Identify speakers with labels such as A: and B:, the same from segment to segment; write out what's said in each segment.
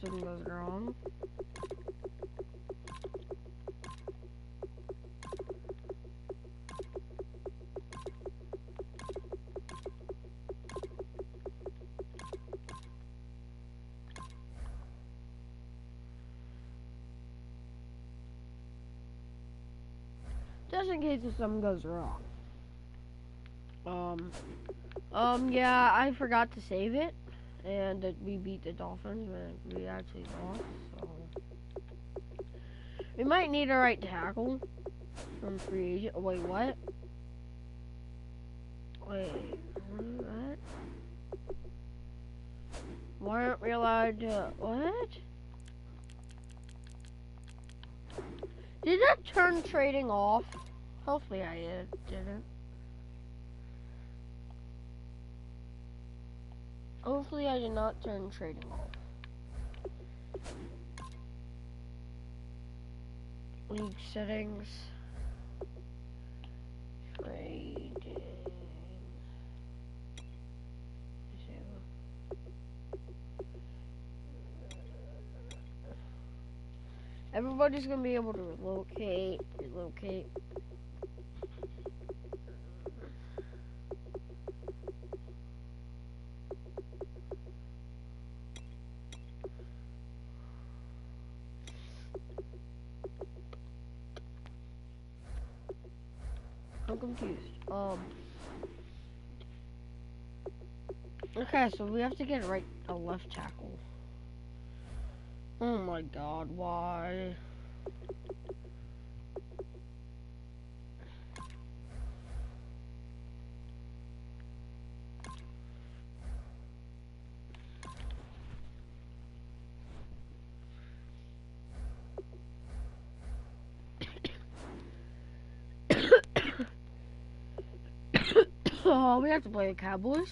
A: something goes wrong. Just in case if something goes wrong. Yeah, I forgot to save it, and that we beat the Dolphins, but we actually lost, so. We might need a right tackle from free agent. Oh, wait, what? Wait, what? Why aren't we allowed to, what? Did that turn trading off? Hopefully I didn't. Hopefully I did not turn trading off. League settings. Trading. Everybody's gonna be able to relocate. I'm confused. Okay, so we have to get a left tackle. Oh my god, why? Oh, we have to play the Cowboys.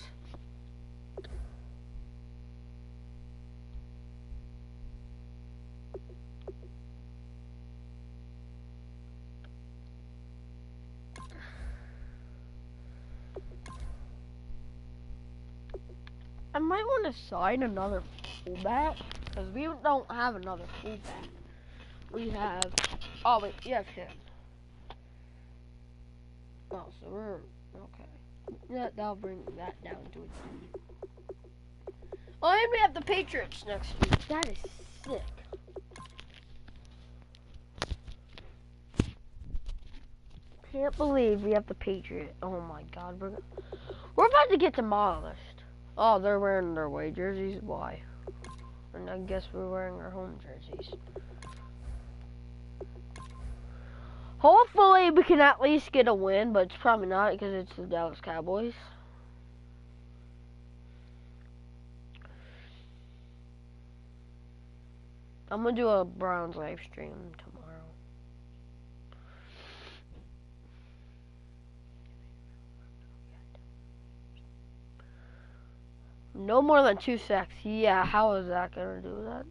A: I might want to sign another fullback, because we don't have another fullback. We have, oh wait, yes, him. Oh, so we're, okay. That'll bring that down to a D. Oh, and we have the Patriots next week. That is sick. Can't believe we have the Patriots. Oh my god, we're about to get demolished. Oh, they're wearing their away jerseys? Why? And I guess we're wearing our home jerseys. Hopefully we can at least get a win, but it's probably not because it's the Dallas Cowboys. I'm gonna do a Browns live stream tomorrow. No more than 2 sacks. Yeah, how is that gonna do that?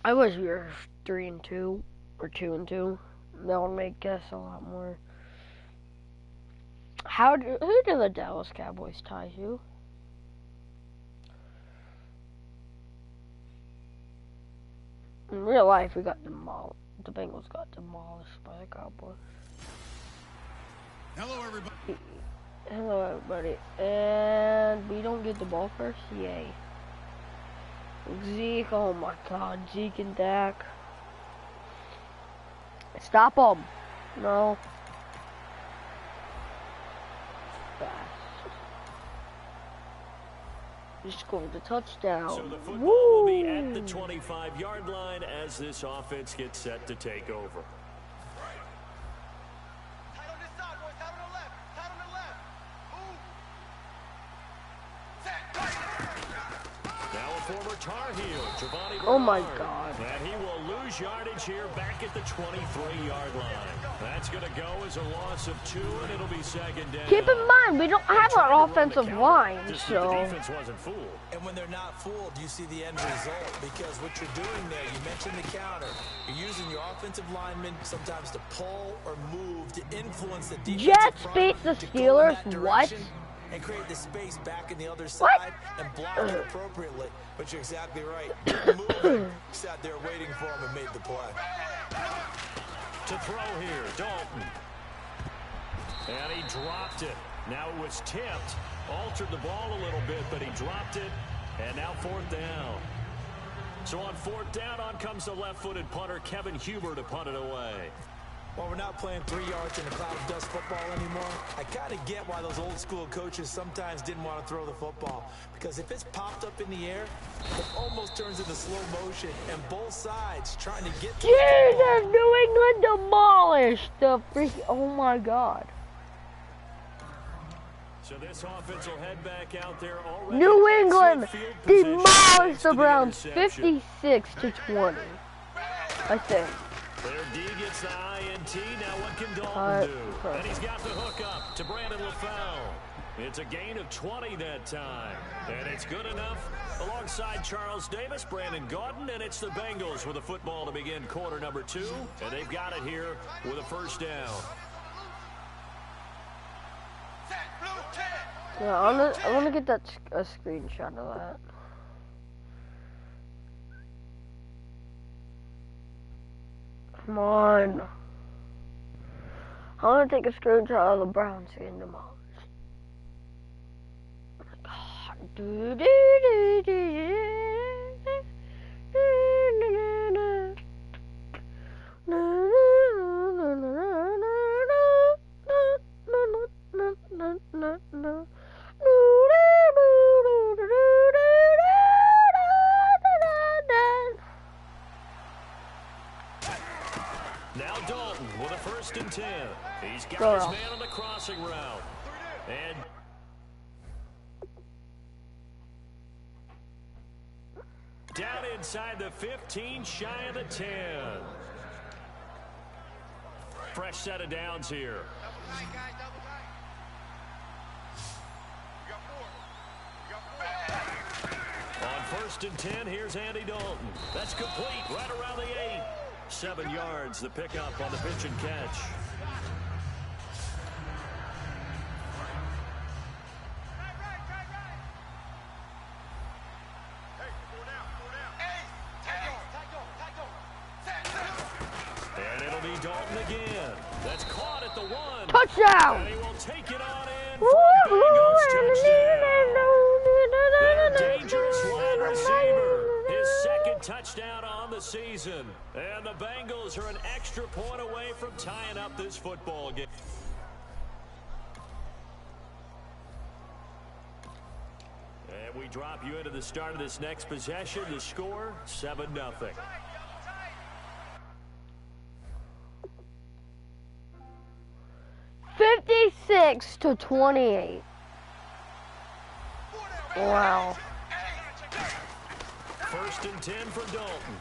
A: I wish we were 3-2 or 2-2. That would make us a lot more. Who do the Dallas Cowboys tie to? In real life, we got demolished. The Bengals got demolished by the Cowboys.
B: Hello, everybody.
A: Hello, everybody. And we don't get the ball first? Yay. Zeke, oh my god. Zeke and Dak. Stop them. No. Fast. Just scored the touchdown.
C: So the football will be at the 25-yard line as this offense gets set to take over. Former Tar Heel,
A: oh my god.
C: And he will lose yardage here back at the 23-yard line. That's going to go as a loss of 2, and it'll be second down.
A: Keep in mind, we don't have our offensive line, so.
C: The defense wasn't fooled.
D: And when they're not fooled, you see the end result. Because what you're doing there, you mentioned the counter. You're using your offensive linemen sometimes to pull or move to influence the defensive
A: Jets beat the Steelers, what?
D: and create the space back in the other side and block it appropriately. But you're exactly right. Didn't move. Sat there waiting for him and made the play.
C: To throw here, Dalton. And he dropped it. Now it was tipped. Altered the ball a little bit, but he dropped it. And now 4th down. So on 4th down, on comes the left-footed punter, Kevin Huber, to punt it away.
D: Well, we're not playing 3 yards in a cloud of dust football anymore. I kind of get why those old-school coaches sometimes didn't want to throw the football. Because if it's popped up in the air, it almost turns into slow motion, and both sides trying to get to the
A: Jesus, New England demolished the freak. Oh, my God.
C: So this offense will head back out there already.
A: New England demolished the Browns 56-20, I think.
C: Their D gets the INT. Now what can Dalton do? And he's got the hook up to Brandon LaFell. It's a gain of 20 that time. And it's good enough. Alongside Charles Davis, Brandon Gaudin, and it's the Bengals with the football to begin quarter number 2. And they've got it here with a 1st down.
A: Yeah, I want to get a screenshot of that. Come on. I want to take a screenshot of the Browns getting demolished.
C: Now Dalton with a 1st and 10. He's got his man on the crossing route. And down inside the 15, shy of the 10. Fresh set of downs here. On 1st and 10, here's Andy Dalton. That's complete right around the 8. 7 yards, the pickup on the pitch and catch. And it'll be Dalton again. That's caught at the 1.
A: Touchdown!
C: And he will take it on in for a Bengals touchdown. Their dangerous wide receiver. His 2nd touchdown on the season. And the Bengals are an extra point away from tying up this football game. And we drop you into the start of this next possession. The score, 7-0.
A: 56-28. Wow.
C: 1st and 10 for Dalton.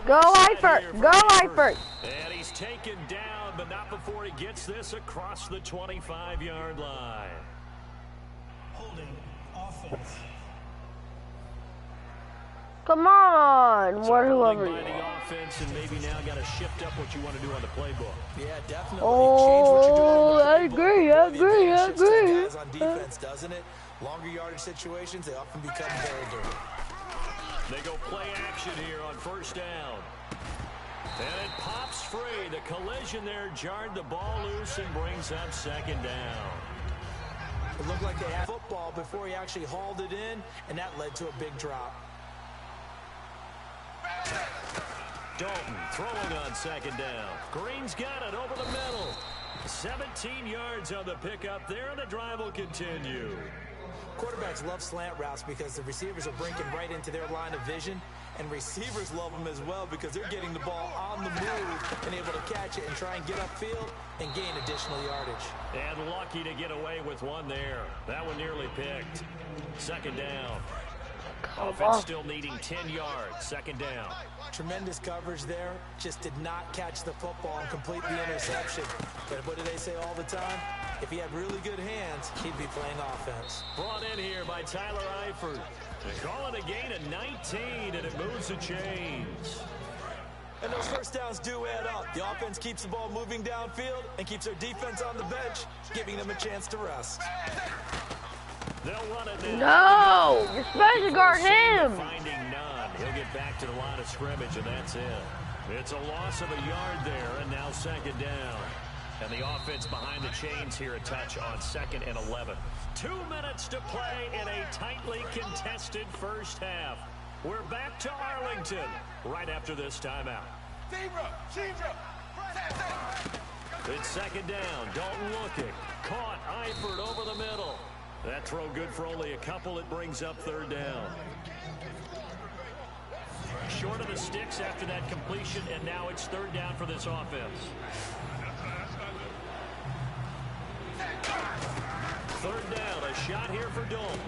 A: Go Eifert! Go Eifert!
C: And he's taken down, but not before he gets this across the 25-yard line.
D: Holding offense.
A: Come on!
C: So
A: What
C: holding
A: whoever
C: by
A: you
C: the
A: are.
C: offense, and maybe now got to shift up what you want to do on the playbook.
D: Yeah, definitely.
A: Oh, I agree, I
D: The
A: agree, I
D: advantage shifts to the
A: agree.
D: guys on defense, doesn't it? Longer yardage situations, they often become bolder.
C: They go play action here on 1st down. And it pops free. The collision there jarred the ball loose and brings up 2nd down.
D: It looked like they had football before he actually hauled it in, and that led to a big drop.
C: Dalton throwing on 2nd down. Green's got it over the middle. 17 yards on the pickup there, and the drive will continue.
D: Quarterbacks love slant routes because the receivers are breaking right into their line of vision, and receivers love them as well because they're getting the ball on the move and able to catch it and try and get upfield and gain additional yardage.
C: And lucky to get away with one there. That one nearly picked. 2nd down. Offense still needing 10 yards. 2nd down.
D: Tremendous coverage there. Just did not catch the football and complete the interception. But what do they say all the time? If he had really good hands, he'd be playing offense.
C: Brought in here by Tyler Eifert. They call it a gain of 19, and it moves the chains.
D: And those first downs do add up. The offense keeps the ball moving downfield and keeps their defense on the bench, giving them a chance to rest.
C: They'll run it now.
A: No! You're supposed to guard him!
C: Finding none. He'll get back to the line of scrimmage, and that's it. It's a loss of a yard there, and now second down. And the offense behind the chains here, a touch on 2nd and 11. 2 minutes to play in a tightly contested first half. We're back to Arlington right after this timeout. It's second down. Dalton looking. Caught. Eifert over the middle. That throw good for only a couple. It brings up third down. Short of the sticks after that completion, and now it's third down for this offense. Third down, a shot here for Dalton.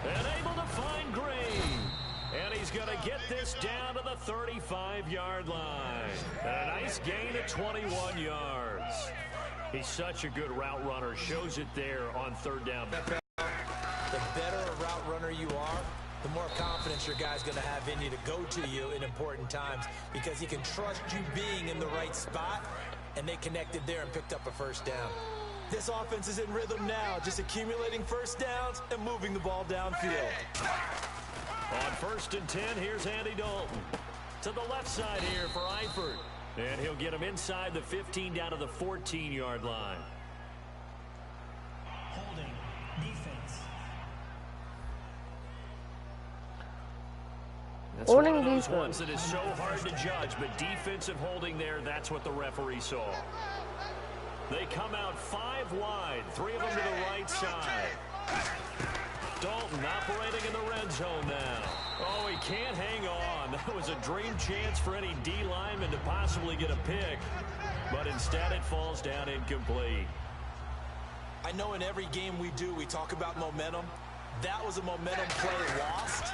C: And able to find Green. And he's going to get this down to the 35-yard line. And a nice gain of 21 yards. He's such a good route runner. Shows it there on third down.
D: The better a route runner you are, the more confidence your guy's going to have in you to go to you in important times, because he can trust you being in the right spot, and they connected there and picked up a first down. This offense is in rhythm now, just accumulating first downs and moving the ball downfield.
C: On 1st and 10, here's Andy Dalton. To the left side here for Eifert. And he'll get him inside the 15 down to the 14-yard line.
B: Holding defense.
C: That's one of those ones that is so hard to judge, but defensive holding there, that's what the referee saw. They come out 5 wide, 3 of them to the right side. Dalton operating in the red zone now. Oh, he can't hang on. That was a dream chance for any D lineman to possibly get a pick, but instead it falls down incomplete.
D: I know in every game we do, we talk about momentum. That was a momentum play lost.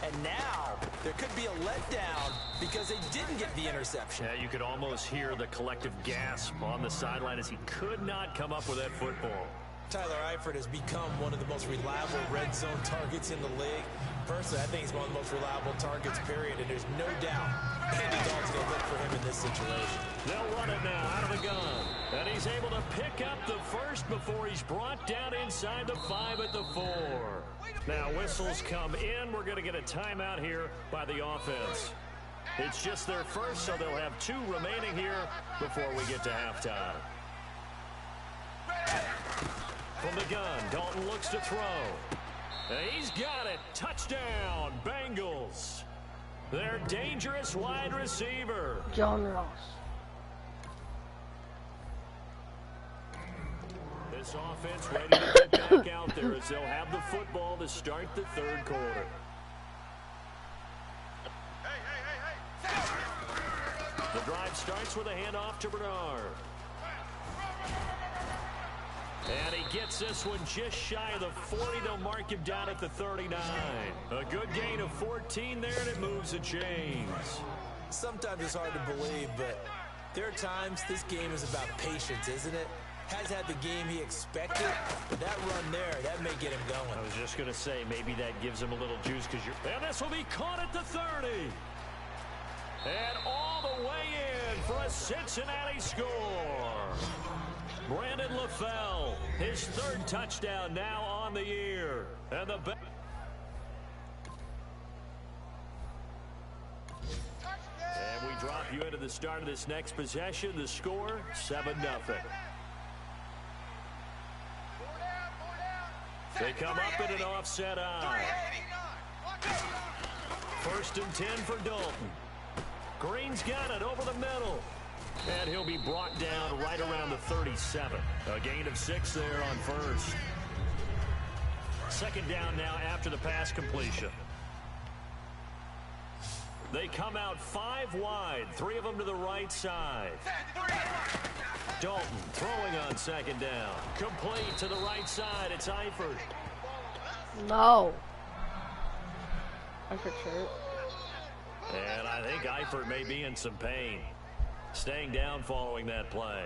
D: And now there could be a letdown because they didn't get the interception.
C: Yeah, you could almost hear the collective gasp on the sideline as he could not come up with that football.
D: Tyler Eifert has become one of the most reliable red zone targets in the league. Personally, I think he's one of the most reliable targets, period, and there's no doubt Andy Dalton's going to look for him in this situation.
C: They'll run it now out of the gun. And he's able to pick up the first before he's brought down inside the 5 at the 4. Now whistles come in. We're going to get a timeout here by the offense. It's just their first, so they'll have 2 remaining here before we get to halftime. From the gun, Dalton looks to throw. He's got it. Touchdown, Bengals. Their dangerous wide receiver.
A: John Ross.
C: This offense ready to get back out there as they'll have the football to start the third quarter. The drive starts with a handoff to Bernard. And he gets this one just shy of the 40. They'll mark him down at the 39. A good gain of 14 there, and it moves the chains.
D: Sometimes it's hard to believe, but there are times this game is about patience, isn't it? Has had the game he expected, but that run there, that may get him going.
C: I was just going to say, maybe that gives him a little juice because you're... And this will be caught at the 30. And all the way in for a Cincinnati score. Brandon LaFell, his 3rd touchdown now on the year. And the and we drop you into the start of this next possession. The score, 7-0. They come up in an offset eye. 1st and 10 for Dalton. Green's got it over the middle. And he'll be brought down right around the 37. A gain of 6 there on 1st. 2nd down now after the pass completion. They come out 5 wide, 3 of them to the right side. Dalton throwing on 2nd down. Complete to the right side. It's Eifert.
A: No. Eifert's hurt.
C: And I think Eifert may be in some pain. Staying down following that play.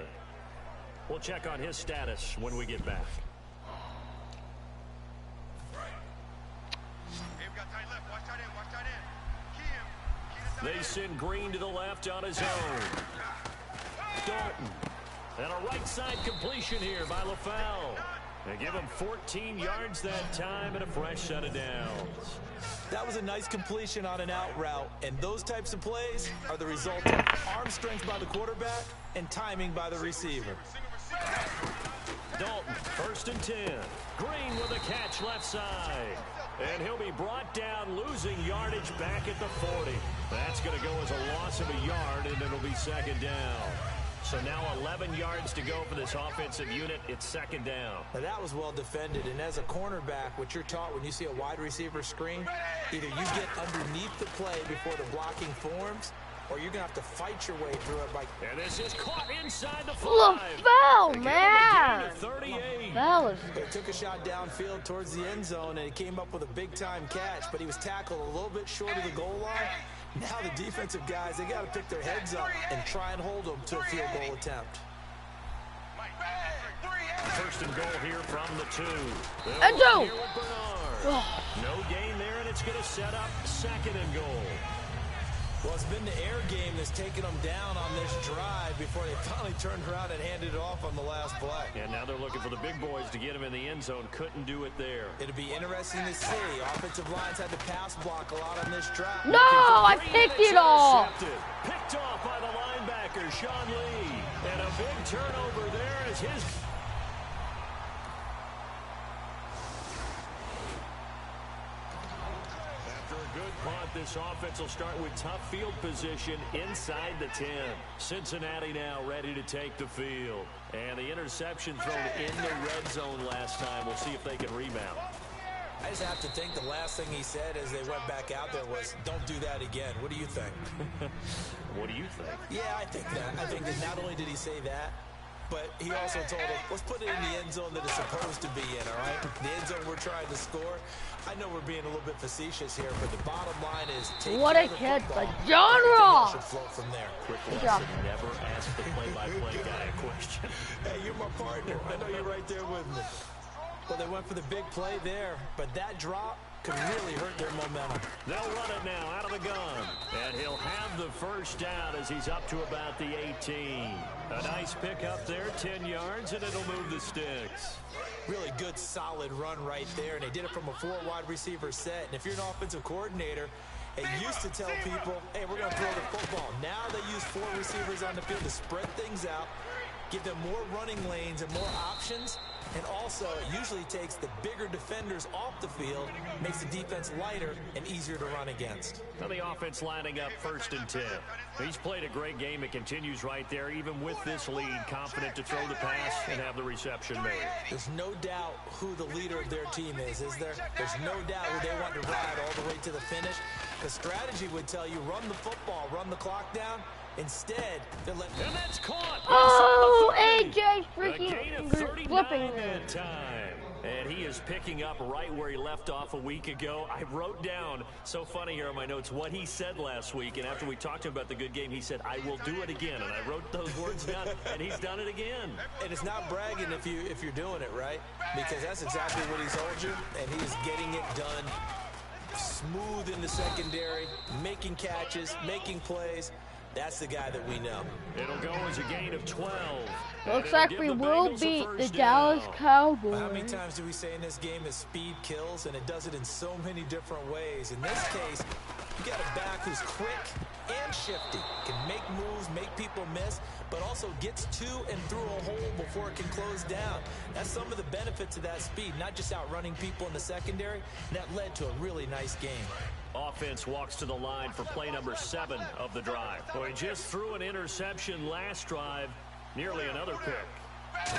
C: We'll check on his status when we get back. They send Green to the left on his own. Dalton. And a right side completion here by LaFell. They give him 14 yards that time and a fresh set of downs.
D: That was a nice completion on an out route, and those types of plays are the result of arm strength by the quarterback and timing by the receiver.
C: Dalton, 1st and 10. Green with a catch left side. And he'll be brought down, losing yardage back at the 40. That's going to go as a loss of a yard, and it'll be 2nd down. So now 11 yards to go for this offensive unit. It's 2nd down.
D: Now that was well defended, and as a cornerback, what you're taught when you see a wide receiver screen, either you get underneath the play before the blocking forms, or you're going to have to fight your way through it.
C: And this is caught inside the 5.
A: LaFell, man.
C: 38.
D: He took a shot downfield towards the end zone, and he came up with a big-time catch, but he was tackled a little bit short of the goal line. Now the defensive guys, they got to pick their heads up and try and hold them to a field goal attempt.
C: 1st and goal here from the 2.
A: And 2.
C: Here with Bernard. No gain there, and it's going to set up 2nd and goal.
D: Well, it's been the air game that's taken them down on this drive before they finally turned around and handed it off on the last play.
C: And now they're looking for the big boys to get him in the end zone. Couldn't do it there.
D: It'll be interesting to see. Offensive lines had to pass block a lot on this drive.
A: No, I picked it off.
C: Picked off by the linebacker, Sean Lee. And a big turnover there as his... Good punt. This offense will start with tough field position inside the 10. Cincinnati now ready to take the field. And the interception thrown in the red zone last time. We'll see if they can rebound.
D: I just have to think the last thing he said as they went back out there was, don't do that again. What do you think?
C: What do you think?
D: Yeah, I think that. I think that not only did he say that, but he also told him, let's put it in the end zone that it's supposed to be in, all right? The end zone we're trying to score. I know we're being a little bit facetious here, but the bottom line is take
A: what a catch by John Ross.
D: Should flow from there.
C: Quick lesson, never ask the play-by-play guy a question.
D: Hey, you're my partner. I know you're right there with me. Well, they went for the big play there, but that drop could really hurt their momentum.
C: They'll run it now out of the gun. And he'll have the 1st down as he's up to about the 18. A nice pick up there, 10 yards, and it'll move the sticks.
D: Really good, solid run right there, and they did it from a 4 wide receiver set. And if you're an offensive coordinator, they used to tell people, hey, we're going to throw the football. Now they use 4 receivers on the field to spread things out, give them more running lanes and more options. And also, it usually takes the bigger defenders off the field, makes the defense lighter and easier to run against.
C: Now the offense lining up 1st and 10. He's played a great game. It continues right there, even with this lead, confident to throw the pass and have the reception made.
D: There's no doubt who the leader of their team is there? There's no doubt who they want to ride all the way to the finish. The strategy would tell you, run the football, run the clock down. Instead, they're letting...
C: And that's caught!
A: Oh, AJ freaking flipping
C: that time. And he is picking up right where he left off a week ago. I wrote down, so funny here on my notes, what he said last week. And after we talked to him about the good game, he said, I will do it again. And I wrote those words down, and he's done it again.
D: And it's not bragging if you're doing it, right? Because that's exactly what he's told you, and he is getting it done. Smooth in the secondary, making catches, making plays. That's the guy that we know.
C: It'll go as a gain of 12.
A: Looks like we will beat the Dallas Cowboys.
D: Well, how many times do we say in this game that speed kills, and it does it in so many different ways? In this case, you got a back who's quick and shifty, can make moves, make people miss, but also gets to and through a hole before it can close down. That's some of the benefits of that speed, not just outrunning people in the secondary, and that led to a really nice game.
C: Offense walks to the line for play number 7 of the drive. Well, he just threw an interception last drive, nearly another pick.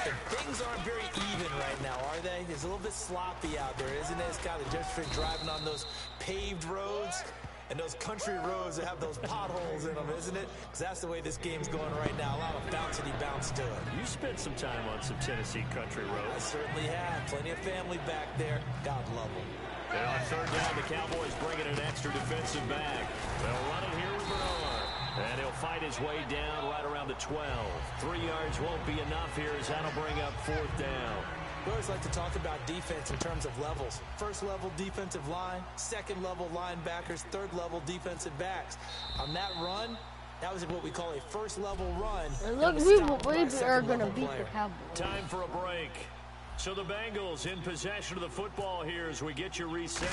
D: And things aren't very even right now, are they? It's a little bit sloppy out there, isn't it? It's kind of difference between driving on those paved roads and those country roads that have those potholes in them, isn't it? Because that's the way this game's going right now. A lot of bouncy bounce to it.
C: You spent some time on some Tennessee country roads.
D: I certainly have. Plenty of family back there. God love them.
C: And on 3rd down, the Cowboys bringing an extra defensive back. They'll run it here with Bernard. And he'll fight his way down right around the 12. 3 yards won't be enough here as that'll bring up 4th down.
D: We always like to talk about defense in terms of levels. First level defensive line, second level linebackers, third level defensive backs. On that run, that was what we call a first level run.
A: And look, we are going to beat the Cowboys.
C: Time for a break. So the Bengals in possession of the football here as we get you reset.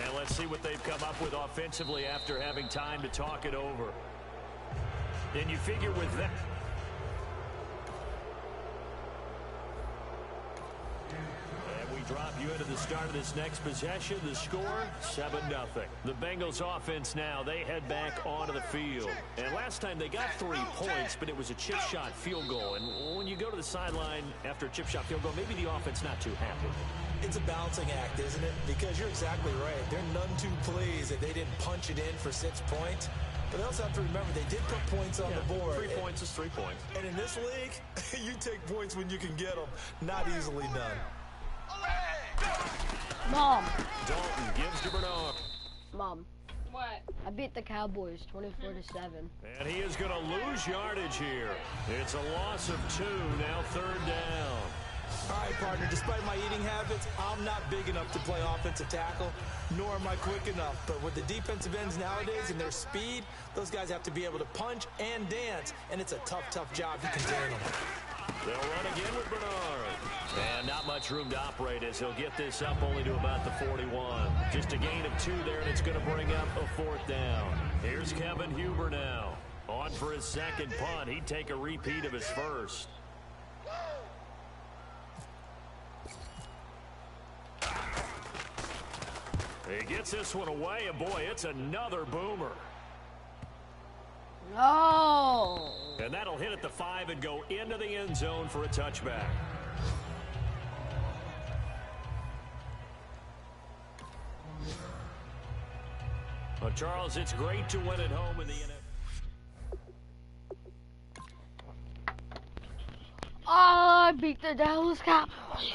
C: And let's see what they've come up with offensively after having time to talk it over. And you figure with that. Drop you into the start of this next possession. The score, 7-0. The Bengals offense now, they head back onto the field. And last time they got 3 points, but it was a chip shot field goal. And when you go to the sideline after a chip shot field goal, maybe the offense not too happy.
D: It's a balancing act, isn't it? Because you're exactly right. They're none too pleased that they didn't punch it in for 6 points. But they also have to remember they did put points on the board.
C: 3 points is 3 points.
D: And in this league, you take points when you can get them. Not easily done.
A: Mom.
C: Dalton gives to Bernard.
A: Mom.
E: What?
A: I beat the Cowboys 24-7.
C: And he is going to lose yardage here. It's a loss of 2, now 3rd down.
D: All right, partner, despite my eating habits, I'm not big enough to play offensive tackle, nor am I quick enough. But with the defensive ends nowadays and their speed, those guys have to be able to punch and dance, and it's a tough job to contain them.
C: They'll run again with Bernard. And not much room to operate as he'll get this up only to about the 41. Just a gain of 2 there, and it's going to bring up a 4th down. Here's Kevin Huber now. On for his second punt. He'd take a repeat of his first. He gets this one away, and boy, it's another boomer.
A: No.
C: And that'll hit at the 5 and go into the end zone for a touchback. Well, Charles, it's great to win at home in the NFL.
A: I beat the Dallas Cowboys.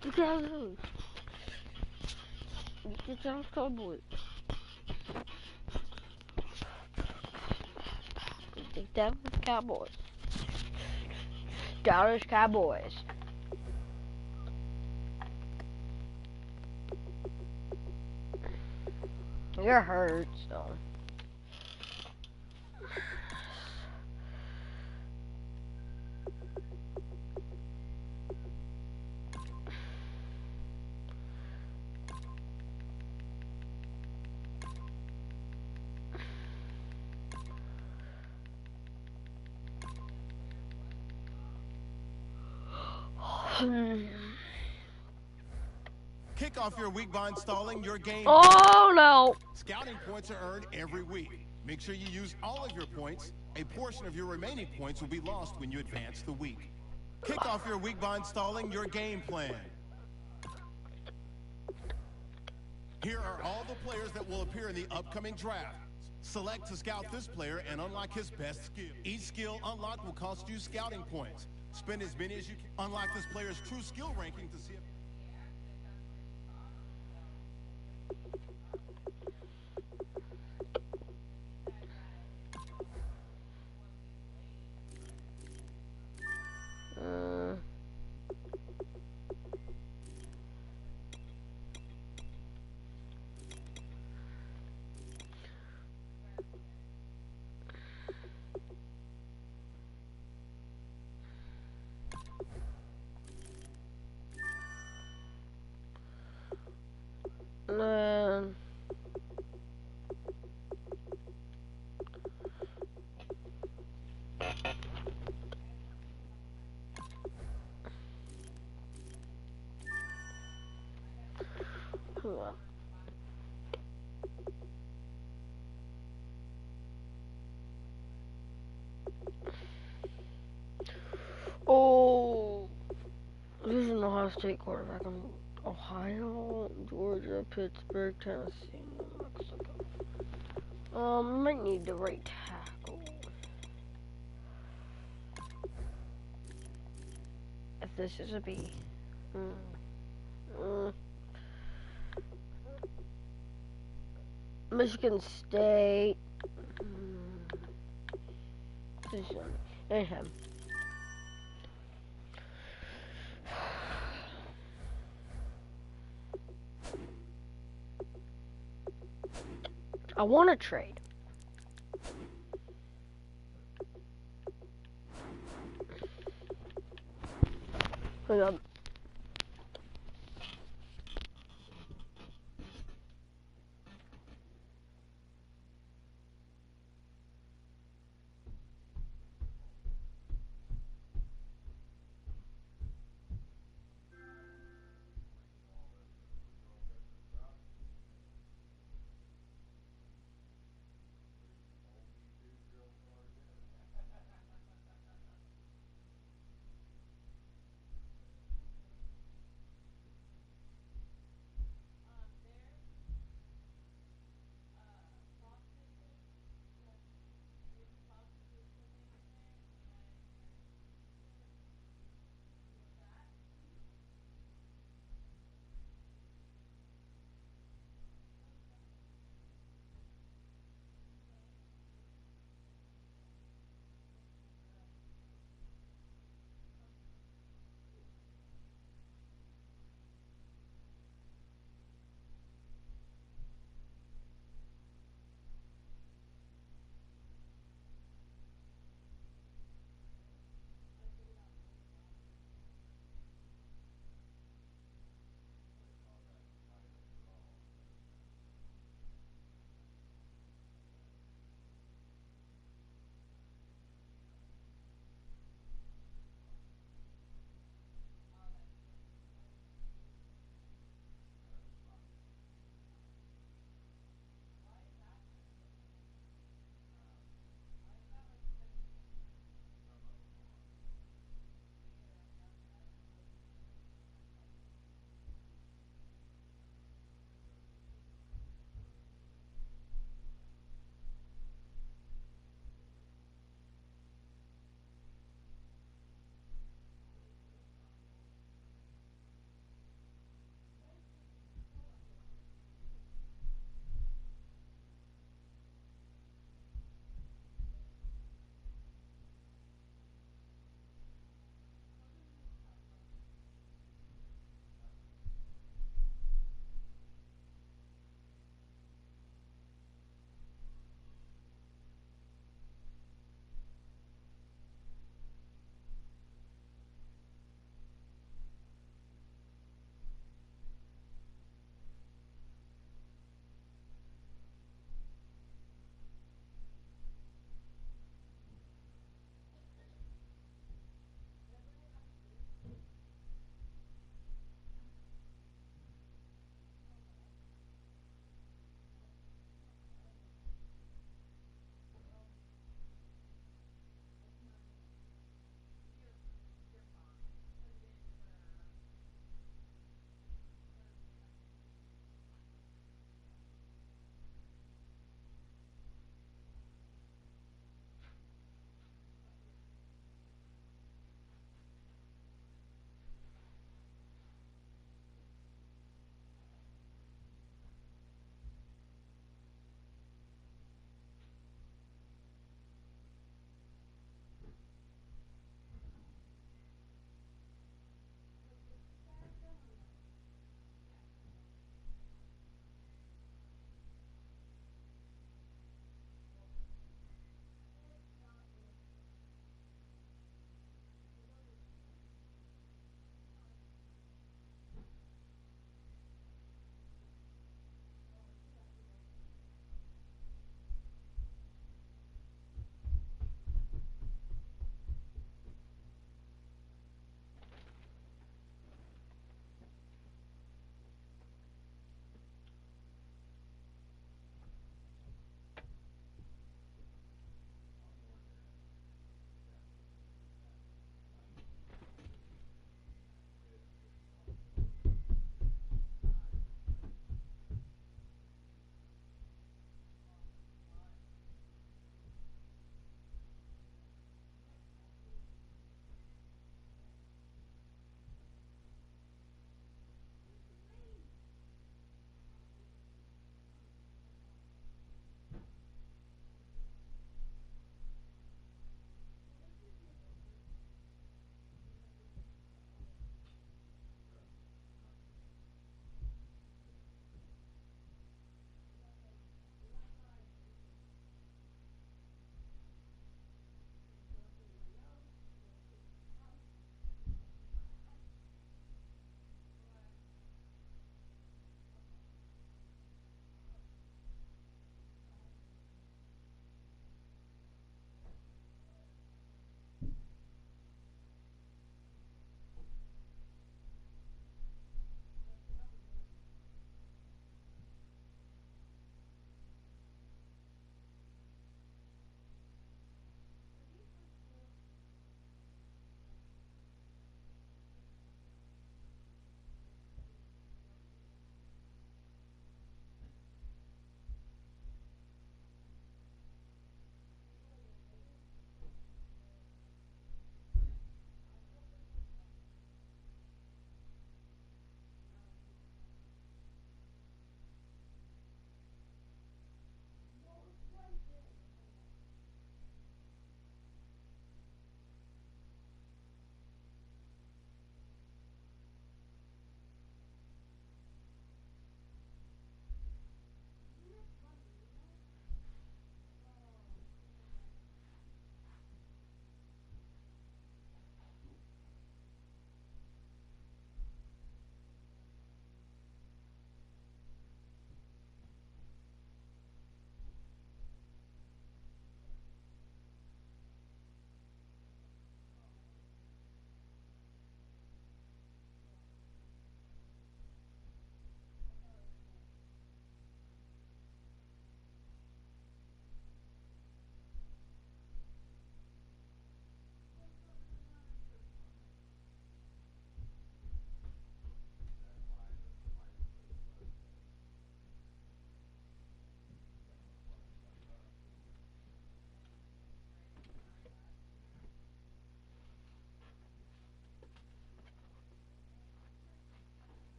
A: The Dallas Cowboys. The Dallas Cowboys. Dallas Cowboys. You're hurt, so.
F: Kick off your week by installing your game.
A: Oh no!
F: Scouting points are earned every week. Make sure you use all of your points. A portion of your remaining points will be lost when you advance the week. Kick off your week by installing your game plan. Here are all the players that will appear in the upcoming draft. Select to scout this player and unlock his best skill. Each skill unlocked will cost you scouting points. Spend as many as you can. Unlock this player's true skill ranking to see if...
A: Oh, this is an Ohio State quarterback. Ohio, Georgia, Pittsburgh, Tennessee, New Mexico. Might need the right tackle. If this is a B. Michigan State. And him. I want to trade. Hang on.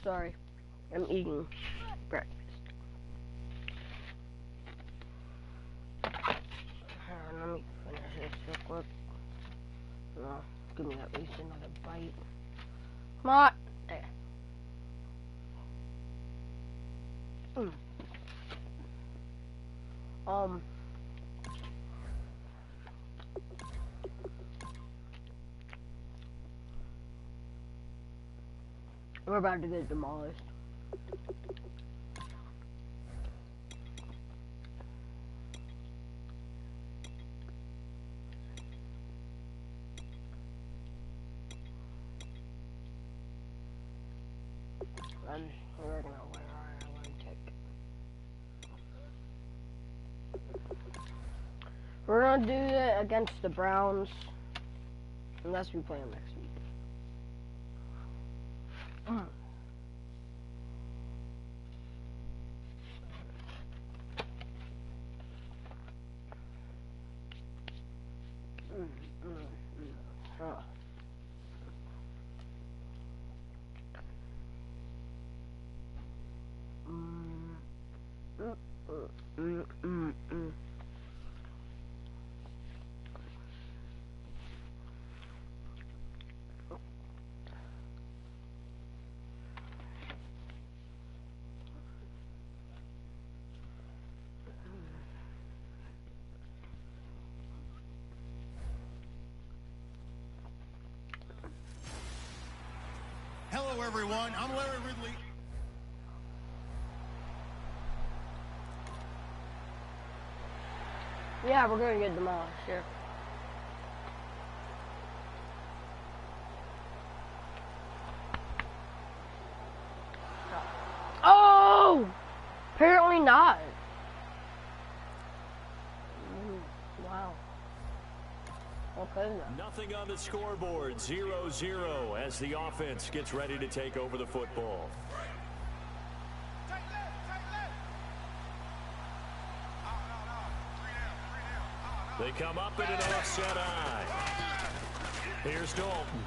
A: Sorry, I'm eating breakfast. Let me finish this real quick. No, give me at least another bite. Come on. There. We're about to get demolished. And we're gonna win our Atlantic. We're gonna do it against the Browns, unless we play them next week.
F: Hello, everyone. I'm Larry Ridley.
A: Yeah, we're gonna get demolished here. Oh! Apparently not. Wow. Okay then.
C: Nothing on the scoreboard, 0-0 as the offense gets ready to take over the football. They come up in an offset eye. Here's Dalton.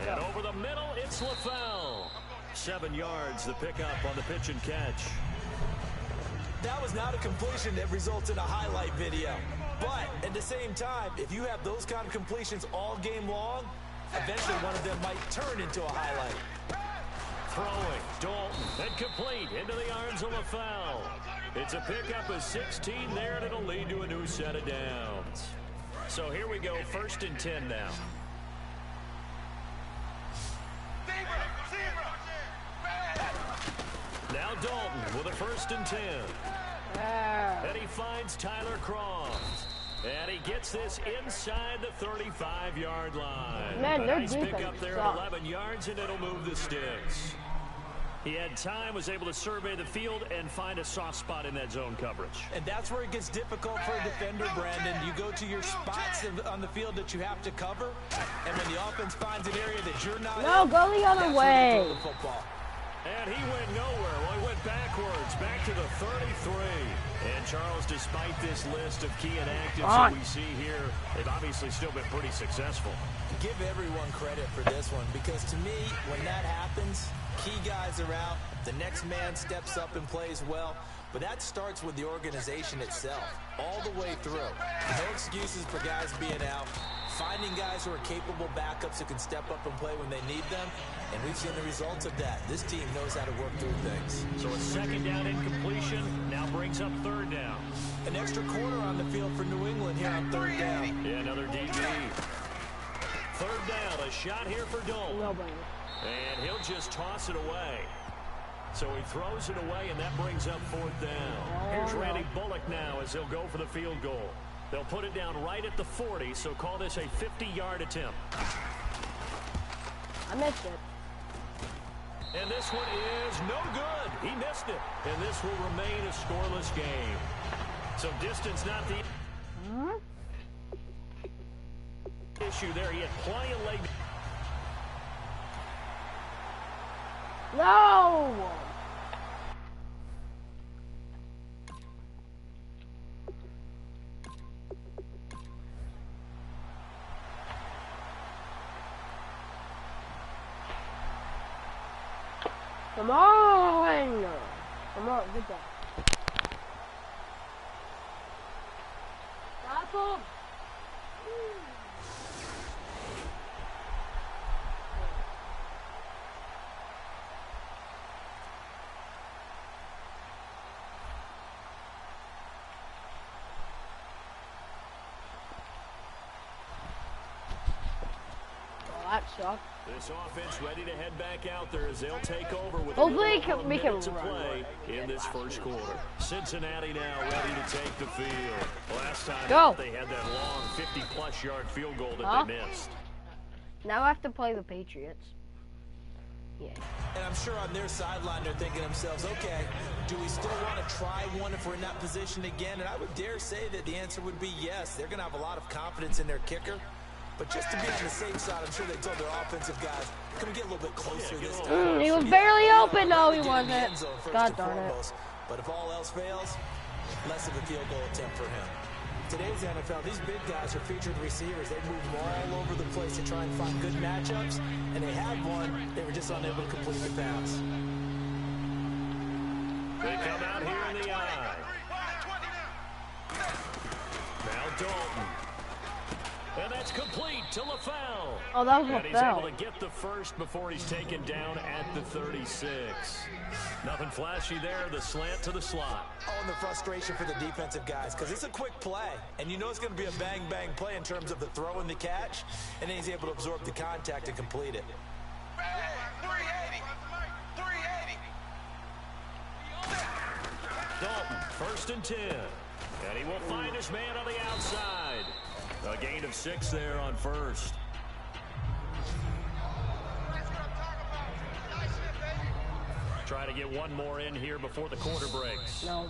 C: And over the middle, it's LaFell. 7 yards, the pickup on the pitch and catch.
D: That was not a completion that results in a highlight video. But at the same time, if you have those kind of completions all game long, eventually one of them might turn into a highlight.
C: Throwing, Dalton, and complete into the arms of LaFell. It's a pickup of 16 there, and it'll lead to a new set of downs. So here we go, 1st and 10 now. Now Dalton with a 1st and 10. And he finds Tyler Croft. And he gets this inside the 35-yard line.
A: Man,
C: a
A: their
C: nice
A: defense
C: pickup there
A: sucks.
C: at 11 yards, and it'll move the sticks. He had time, was able to survey the field and find a soft spot in that zone coverage.
D: And that's where it gets difficult for a defender, Brandon. You go to your spots on the field that you have to cover, and when the offense finds an area that you're not
A: No,
D: in,
A: go the other
D: that's
A: way.
D: where they throw the football.
C: And he went nowhere. Well, he went backwards, back to the 33. And Charles, despite this list of key inactives that we see here, they've obviously still been pretty successful.
D: Give everyone credit for this one, because to me, when that happens, key guys are out, the next man steps up and plays well, but that starts with the organization itself, all the way through. No excuses for guys being out, finding guys who are capable backups who can step up and play when they need them, and we've seen the results of that. This team knows how to work through things.
C: So a 2nd down incompletion now brings up 3rd down.
D: An extra corner on the field for New England here on 3rd down.
C: Yeah, another DB. 3rd down, a shot here for Dalton.
A: Nobody.
C: And he'll just toss it away. So he throws it away, and that brings up 4th down. Here's Randy Bullock now as he'll go for the field goal. They'll put it down right at the 40, so call this a 50-yard attempt.
A: I missed it.
C: And this one is no good. He missed it. And this will remain a scoreless game. So distance not the issue there. He had plenty of leg.
A: No! Come on! Come on, good job. Stop him! That sucked.
C: This offense ready to head back out there as they'll take over with
A: Hopefully
C: a
A: we can
C: to
A: run
C: play in this first quarter. Cincinnati now ready to take the field. Last time out, they had that long 50-plus yard field goal that they missed.
A: Now I have to play the Patriots. Yeah.
D: And I'm sure on their sideline they're thinking to themselves, okay, do we still want to try one if we're in that position again? And I would dare say that the answer would be yes. They're going to have a lot of confidence in their kicker. But just to be on the safe side, I'm sure they told their offensive guys, can we get a little bit closer this time?
A: He was barely open. No, he wasn't. God darn it.
D: But if all else fails, less of a field goal attempt for him. Today's NFL, these big guys are featured receivers. They move all over the place to try and find good matchups. And they had one. They were just unable to complete the pass.
C: They come out here in the eye. Now Dalton. And that's complete to LaFell.
A: Oh, that was
C: LaFell. And he's able to get the first before he's taken down at the 36. Nothing flashy there, the slant to the slot.
D: Oh, and the frustration for the defensive guys, because it's a quick play. And you know it's going to be a bang-bang play in terms of the throw and the catch. And then he's able to absorb the contact and complete it.
E: 380. 380.
C: Dalton, 1st and 10. And he will find his man on the outside. A gain of 6 there on first. Try to get one more in here before the quarter breaks.
A: No.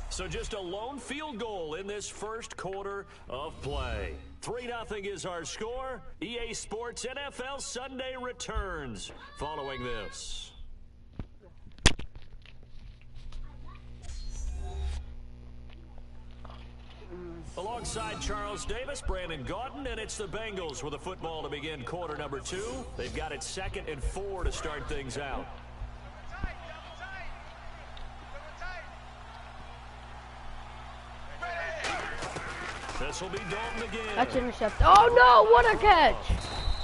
C: So just a lone field goal in this first quarter of play. 3-0 is our score. EA Sports NFL Sunday returns following this. Alongside Charles Davis, Brandon Gaudin, and it's the Bengals with the football to begin quarter number 2. They've got it 2nd and 4 to start things out. This will be Dalton again.
A: That's intercepted. Oh no, what a catch!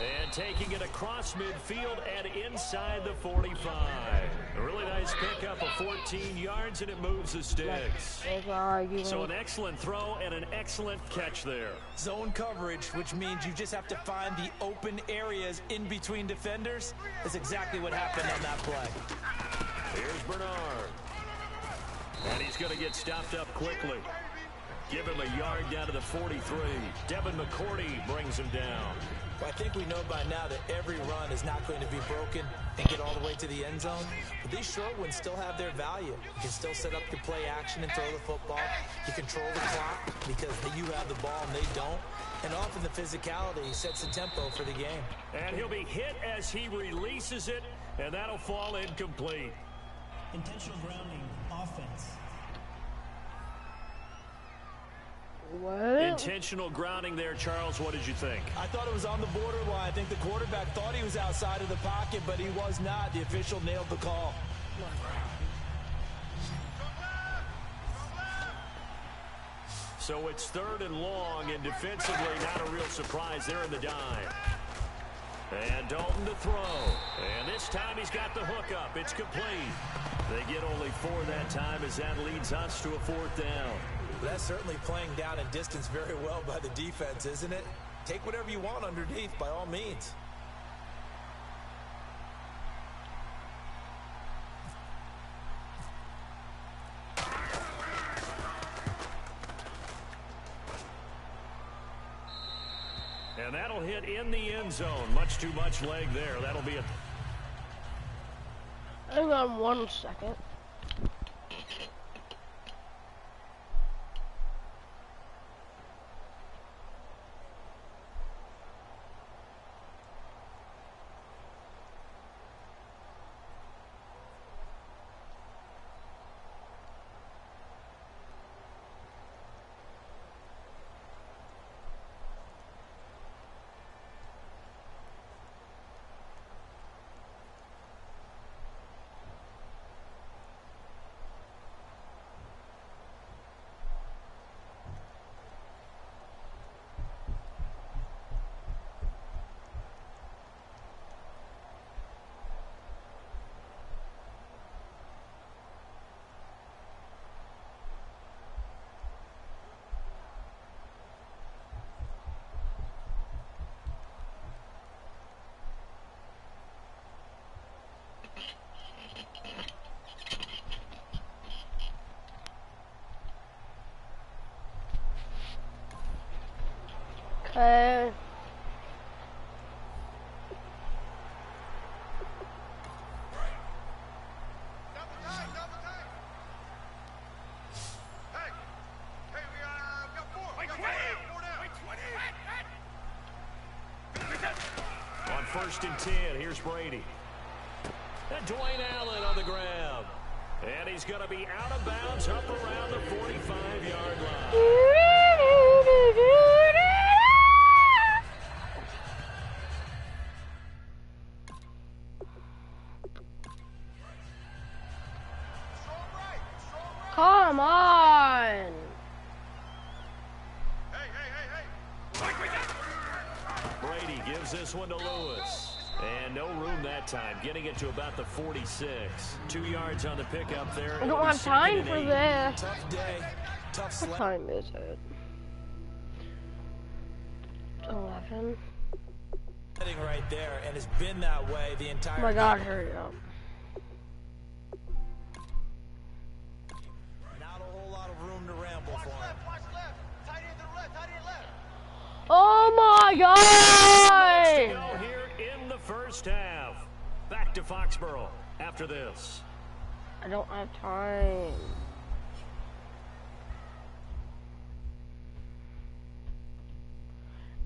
C: And taking it across midfield and inside the 45. A really nice pickup of 14 yards, and it moves the sticks. So an excellent throw and an excellent catch there.
D: Zone coverage, which means you just have to find the open areas in between defenders. That's exactly what happened on that play.
C: Here's Bernard. And he's going to get stopped up quickly. Give him a yard down to the 43. Devin McCourty brings him down.
D: Well, I think we know by now that every run is not going to be broken and get all the way to the end zone. But these short ones still have their value. You can still set up your play action and throw the football. You control the clock because you have the ball and they don't. And often the physicality sets the tempo for the game.
C: And he'll be hit as he releases it, and that'll fall incomplete.
B: Intentional grounding, offense.
A: What?
C: Intentional grounding there, Charles. What did you think?
D: I thought it was on the borderline. I think the quarterback thought he was outside of the pocket, but he was not. The official nailed the call.
C: So it's 3rd and long, and defensively not a real surprise. They're in the dime. And Dalton to throw. And this time he's got the hook up. It's complete. They get only 4 that time as that leads us to a 4th down.
D: That's certainly playing down and distance very well by the defense, isn't it? Take whatever you want underneath, by all means.
C: And that'll hit in the end zone. Much too much leg there. That'll be a...
A: Hang on 1 second. Hey.
C: On 1st and 10, here's Brady. And Dwayne Allen on the ground. And he's going to be out of bounds up around the 45-yard line.
A: Come on!
C: Brady gives this one to Lewis. And no room that time, getting it to about the 46. 2 yards on the pickup there.
A: I don't have time for this.
D: Tough day. Tough
A: What
D: slap.
A: time is it? 11.
D: Right there, and it's been that way the entire
A: Oh my God, hurry up.
D: Not a whole lot of room to ramble for him.
E: Watch left. Tight end to the left. Tight end left.
A: Oh my
C: To
A: God!
C: go here in the first half. Back to Foxborough after this.
A: I don't have time.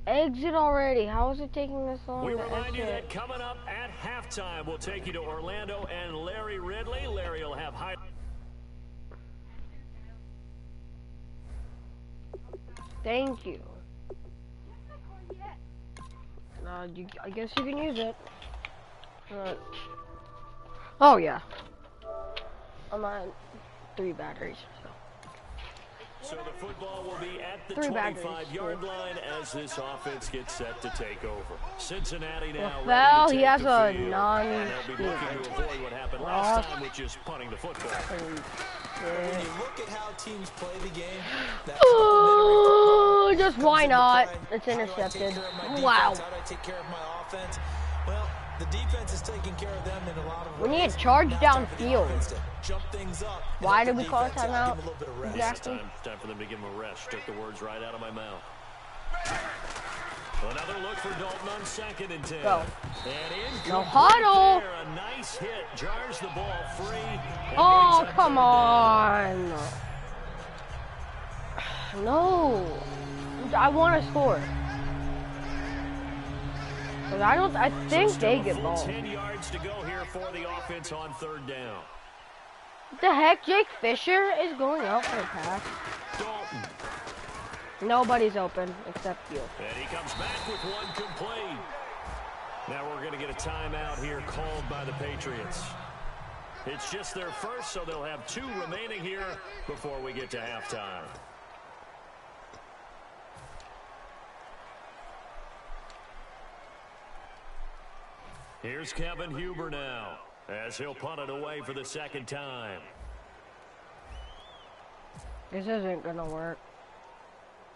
A: Exit already. How is it taking this long
C: We
A: to
C: remind you
A: exit?
C: that coming up at halftime, we'll take you to Orlando and Larry Ridley. Larry will have high.
A: Thank you. I guess you can use it. Oh yeah. I'm on 3 batteries.
C: So the football will be at the
A: 3 batteries.
C: 25-yard line as this offense gets set to take over. Cincinnati now
A: Well,
C: ready to
A: he
C: take
A: has
C: the
A: a
C: field.
A: non-
C: And they'll be looking to avoid what happened last time, which is punting the football.
D: When you look at how teams play the game, that
A: Oh, just why not? It's
D: How do I take
A: intercepted.
D: care of my defense?
A: Wow.
D: How do I take care of my offense? Well, the defense is taking care of them in a lot of ways.
A: We need a charge
D: Now it's time for the
A: downfield.
D: offense to jump things up.
A: Why
D: Help
A: did
D: the
A: we call a
D: defense
A: timeout?
D: out, give them a little bit of rest.
A: Exactly.
C: It's time for them to give him a rest. Took the words right out of my mouth. Another look for Dalton on 2nd and 10.
A: Go.
C: And
A: No huddle.
C: there, a nice hit. Jars the ball free. and
A: Oh,
C: brings up
A: come
C: 3rd down.
A: on. No. I want to score. But I think
C: Still
A: they
C: a
A: get
C: full
A: ball.
C: 10 yards to go here for the offense on 3rd down.
A: What the heck? Jake Fisher is going out for a pass.
C: Dalton.
A: Nobody's open except you.
C: And he comes back with one complete. Now we're going to get a timeout here called by the Patriots. It's just their first, so they'll have 2 remaining here before we get to halftime. Here's Kevin Huber now, as he'll punt it away for the 2nd time.
A: This isn't gonna work.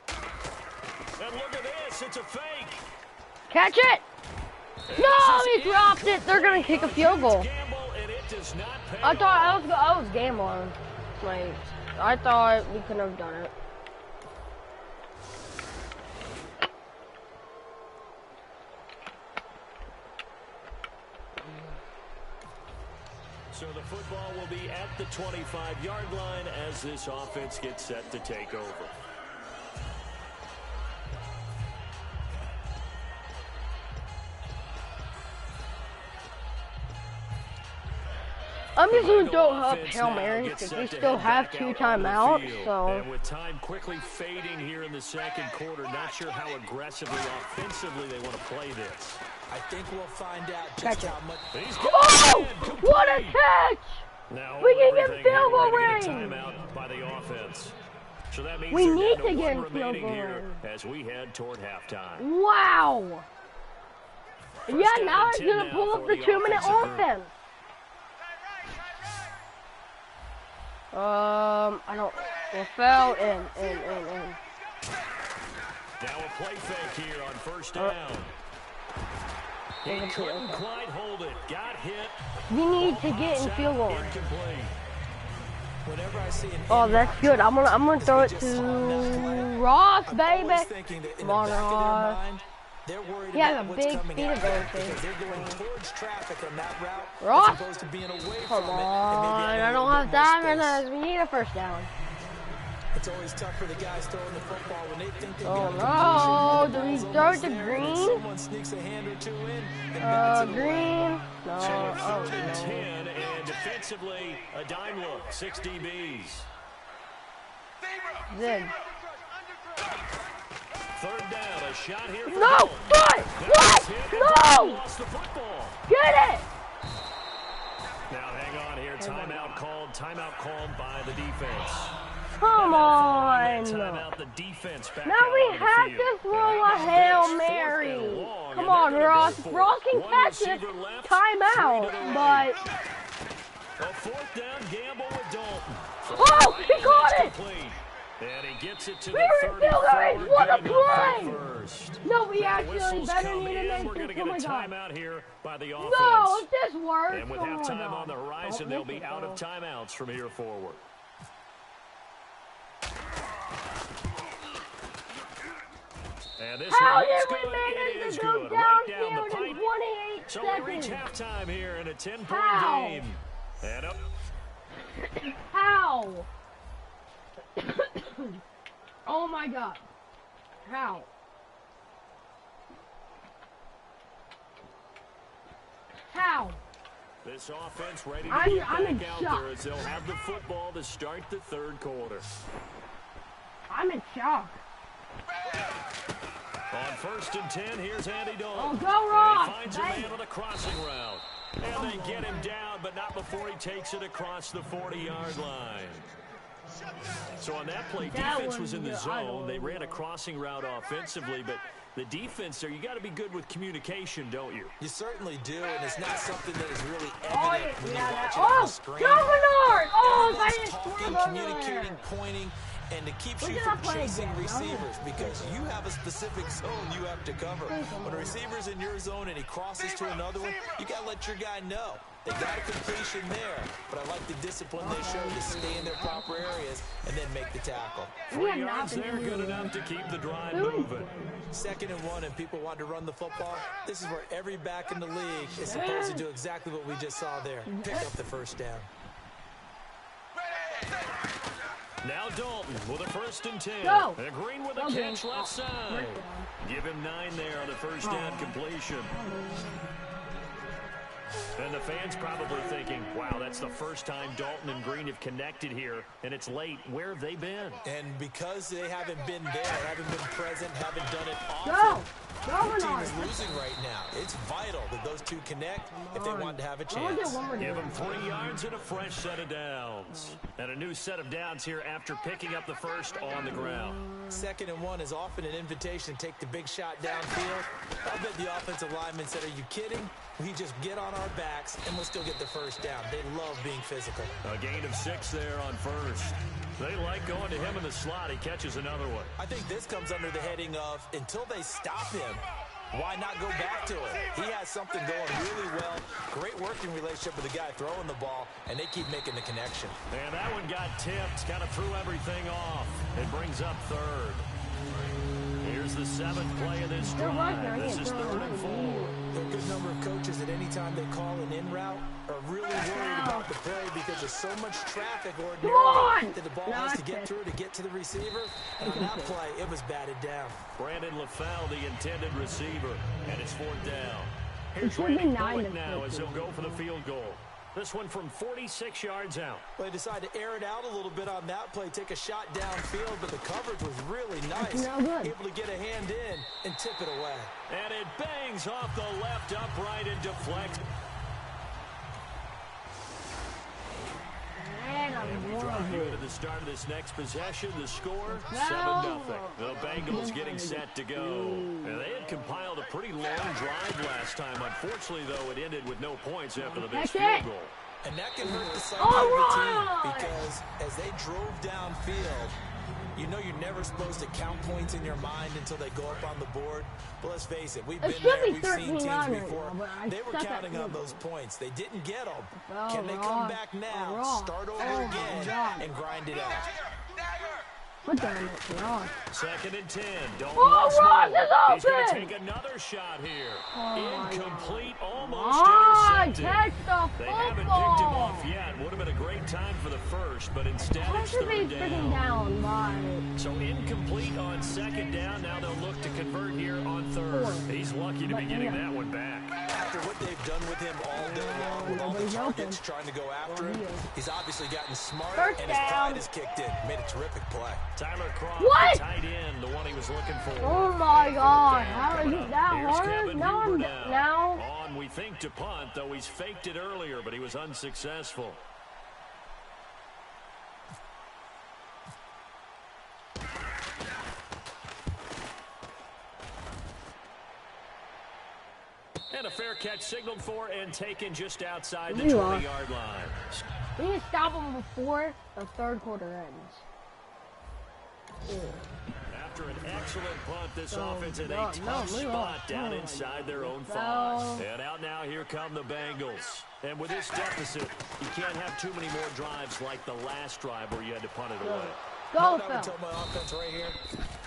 C: And look at this, it's a fake.
A: Catch it! No, he dropped it. They're gonna kick a field goal.
C: Gamble, and it does not pay
A: I thought
C: off.
A: I was gambling. Like, I thought we could have done it.
C: So the football will be at the 25-yard line as this offense gets set to take over.
A: I'm just gonna throw up Hail Mary because we still have 2 timeouts, so.
C: And with time quickly fading here in the 2nd quarter, not sure how aggressively, offensively they want to play this.
D: I think we'll find out
A: Catch
D: just
A: it.
D: how much.
C: He's
A: Oh!
C: complete.
A: What a catch!
C: Now
A: We can get
C: everything
A: field goal
C: ready to get a
A: range.
C: timeout by the offense. So that means
A: We
C: they're
A: need
C: down
A: to get
C: 1
A: in field
C: remaining
A: goal
C: here
A: range.
C: as we head toward halftime.
A: Wow!
C: First
A: Yeah,
C: down
A: now
C: and
A: it's
C: 10
A: gonna
C: now
A: pull up
C: for
A: the
C: the
A: 2-minute
C: offensive group.
A: offense. I don't. Well, fell in.
C: Now a play fake here on 1st down. He couldn't quite hold it. Got hit.
A: We need to get in field goal range.
C: Incomplete.
D: Whenever I see an
A: Oh, that's good. I'm gonna throw it to Ross, baby. Come on, Ross.
D: They're worried
A: He has
D: about
A: a
D: what's
A: big
D: coming
A: speed
D: at them
A: advantage.
D: because they're going towards traffic on that route
A: Ross?
D: as opposed to being away
A: Come
D: from it.
A: on,
D: And maybe
A: I don't have time for this. We need a first down.
D: It's always tough for the guys throwing the football when they think they
A: Oh
D: got
A: no!
D: completion.
A: Do we throw it to Green?
D: Someone sneaks a hand or two in and bats it away.
A: Green. No.
C: So a
A: Oh,
C: third and
A: no.
C: 10, and defensively, a dime look, 6 DBs.
A: Zig.
C: Third down, a shot here. For
A: No!
C: Dalton.
A: What?
C: That was hit, and
A: No!
C: Dalton lost the football.
A: Get it!
C: Now hang on here. Timeout called by the defense.
A: Come on!
C: Timeout, the defense back
A: Now
C: out
A: we
C: on the
A: have
C: field.
A: to throw
C: And
A: a
C: how about
A: Hail
C: this?
A: Mary.
C: 4th and long,
A: Come
C: and
A: on,
C: they're gonna
A: Ross.
C: go
A: If
C: for
A: Ross can
C: one
A: catch it,
C: receiver left,
A: timeout.
C: 3 to the
A: But
C: right. A 4th down gamble with Dalton.
A: oh, he caught it!
C: Complete. And he gets it to
A: We
C: the
A: were still going.
C: 34.
A: What a
C: Good enough
A: play!
C: for first.
A: No, we
C: Now
A: actually
C: whistles
A: better
C: come
A: need to
C: in.
A: make
C: We're going to
A: this.
C: get
A: Oh
C: a
A: my God.
C: timeout here by the offense.
A: No, if this works.
C: And with
A: oh my
C: halftime
A: God.
C: on the horizon,
A: Don't
C: they'll
A: miss
C: be
A: it,
C: out of
A: though.
C: timeouts from here forward. And this
A: How
C: one looks
A: did we
C: good. It
A: manage
C: is
A: to go
C: good. Right down
A: downfield
C: the
A: in
C: pipe.
A: 28
C: So
A: seconds?
C: we reach halftime here in a 10-point
A: How?
C: game. And up.
A: How? Oh my God. How? How?
C: This offense ready to
A: I'm
C: get back
A: in
C: out
A: shock.
C: there as they'll have the football to start the third quarter.
A: I'm in shock.
C: On 1st and 10, here's Andy Dalton.
A: Oh, go Ross!
C: And he finds a man on a crossing route. And they get him down, but not before he takes it across the 40-yard line. So on that play, defense was in the zone. They ran a crossing route offensively, but the defense there, you got to be good with communication, don't you?
D: You certainly do, and it's not something that is really
A: Oh,
D: evident when you watch it on
A: oh,
D: the screen.
A: Governor! Oh, if I
D: Everyone's
A: didn't
D: talking,
A: swerve over
D: communicating,
A: there.
D: pointing, and it keeps
A: Look
D: you
A: at
D: from
A: that play
D: chasing
A: again.
D: receivers because you have a specific zone you have to cover. When a receiver's in your zone and he crosses to another one, you got to let your guy know. They got a completion there, but I like the discipline they showed to stay in their proper areas and then make the tackle.
C: 3 yards there, good enough to keep the drive moving.
D: 2nd and 1 and people want to run the football. This is where every back in the league is supposed to do exactly what we just saw there. Pick up the first down.
C: Now Dalton with a 1st and 10.
A: Go.
C: And Green with a catch left side. Give him 9 there on the first down completion. And the fans probably thinking, wow, that's the first time Dalton and Green have connected here, and it's late. Where have they been?
D: And because they haven't been there, haven't been present, haven't done it
A: Go!
D: often,
A: Go,
D: the team
A: Bernard!
D: is losing right now. It's vital that those two connect if they want to have a chance.
C: Give them 3 yards and a fresh set of downs. And a new set of downs here after picking up the first on the ground.
D: 2nd and 1 is often an invitation to take the big shot downfield. I bet the offensive lineman said, are you kidding? We just get on our backs and we'll still get the first down. They love being physical.
C: A gain of 6 there on first. They like going to him in the slot. He catches another one.
D: I think this comes under the heading of until they stop him, why not go back to it? He has something going really well. Great working relationship with the guy throwing the ball, and they keep making the connection.
C: And that one got tipped, kind of threw everything off. It brings up 3rd. Here's the 7th play of this drive. This is 3rd and 4.
D: There are a good number of coaches that any time they call an in route are really worried about the play because there's so much traffic ordinarily that the ball has to get through to get to the receiver. And on that play, it was batted down.
C: Brandon LaFell, the intended receiver, and it's 4th down. Here's
A: should be
C: Randy
A: 9
C: Bullock
A: to
C: now as
A: 15.
C: he'll go for the field goal. This one from 46 yards out.
D: Well, they decided to air it out a little bit on that play, take a shot downfield, but the coverage was really nice. Able to get a hand in and tip it away.
C: And it bangs off the left upright and deflects. Here to the start of this next possession, the score 7-0. The Bengals getting set to go. And they had compiled a pretty long drive last time. Unfortunately, though, it ended with no points after the missed field goal.
D: And that can hurt the psyche of the team because as they drove downfield, You know you're never supposed to count points in your mind until they go up on the board. But let's face it, we've been there, we've seen teams before. They were counting on those points. They didn't get them. Can they come back now, start over again, and grind it out?
A: What the hell?
C: 2nd and 10. Don't
A: Ross is
C: He's going to
A: open!
C: take another shot here.
A: Oh,
C: Incomplete, almost intercepted.
A: catch the
C: They haven't picked him off yet. Would have been a great time for the first, but instead it's third down. So incomplete on 2nd down. Now they'll look to convert here on 3rd. He's lucky to be getting that one back.
D: After what they've done with him all day long, with all the targets trying to go after him, he's obviously gotten smarter, and his pride is kicked in. Made a terrific play.
C: Tyler Croft,
A: What?
C: the tight end, the one he was looking for.
A: Oh my God! How did he get that hard? Now.
C: On, we think, to punt, though he's faked it earlier, but he was unsuccessful. And a fair catch signaled for and taken just outside the 20-yard line.
A: We need to stop him before the 3rd quarter ends.
C: After an excellent punt, this offense in a tough spot down inside their own 5. And out now, here come the Bengals. And with this deficit, you can't have too many more drives like the last drive where you had to punt it away.
A: Go,
D: Phil. My offense right here.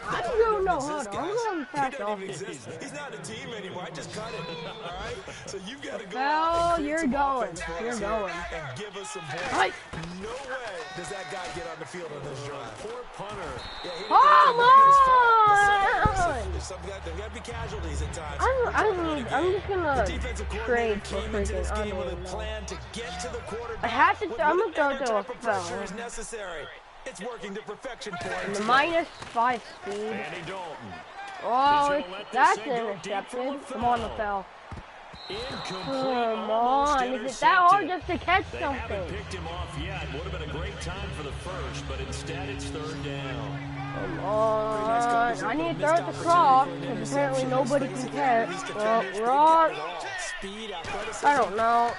A: I don't know how to. I'm going fast off.
D: He's not a team anymore. I just cut it. All right? So you've got to go
A: Phil, you're going. You're going.
D: And give us some points.
A: Right.
D: No way does that guy get on the field on this drive.
C: Poor punter.
A: Come on!
D: There's got to be casualties at times.
A: I'm just gonna trade for freaking
D: plan to get to the quarterback.
A: I have to. I'm gonna throw it to a
D: pressure is necessary. It's working to perfection for him.
A: The -5 speed.
C: Andy Dalton.
A: Oh, that's intercepted. Come on, LaFell. Come on. Is it that hard just to catch
C: They
A: something?
C: haven't picked him off yet. Would have been a great time for the first, but instead it's 3rd down.
A: Come on. I need to throw it to Croft, because apparently nobody can catch. Well, Ross. I don't know.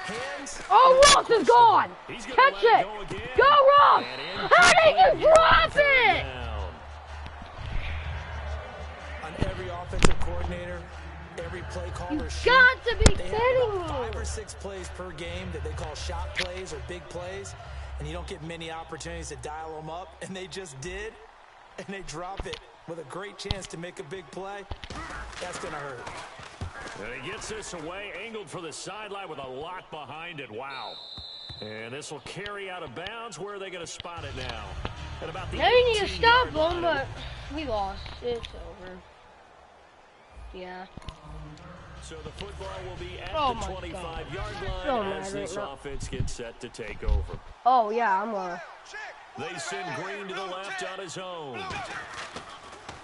A: Oh, Ross is gone. Catch it. Go, Ross. How did you drop it?
D: On every offensive coordinator, every play caller,
A: You got to be kidding me.
D: 5 or 6 plays per game that they call shot plays or big plays, and you don't get many opportunities to dial them up, and they just did, and they drop it with a great chance to make a big play. That's going to hurt.
C: And he gets this away, angled for the sideline with a lot behind it. Wow. And this will carry out of bounds. Where are they going to spot it now? At about the
A: Now you need to stop him, but we lost. It's over. Yeah.
C: So the football will be at
A: Oh
C: the 25-yard line
A: So
C: as
A: mad
C: this
A: right now.
C: offense gets set to take over.
A: Oh, yeah, I'm gonna.
C: They send Green to the left on his own.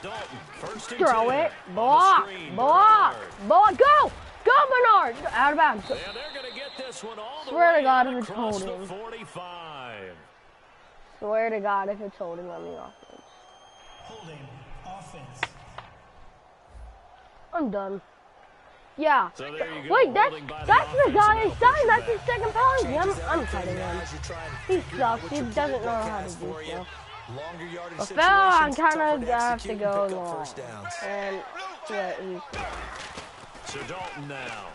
C: Dalton, 1st and 10.
A: Throw it. Block. Block. Block. Go. Go, Bernard. Out of bounds.
C: And they're going to get this one all the
A: Swear
C: way
A: to God if it's
C: across the
A: holding.
C: 45.
A: Swear to God if it's holding on the offense.
B: Holding offense.
A: I'm done. Yeah.
C: So there you go.
A: Wait, that's the guy
C: offensive
A: inside. That's his
C: back.
A: second penalty. I'm cutting him. He sucks. He doesn't know how to do stuff.
D: Longer yardage
A: Well, Phil, I'm
D: situations,
A: kind of
D: tougher to
A: have to
D: execute
A: go
D: and pick up
A: long.
D: first downs.
A: And yeah, he's.
C: So Dalton now.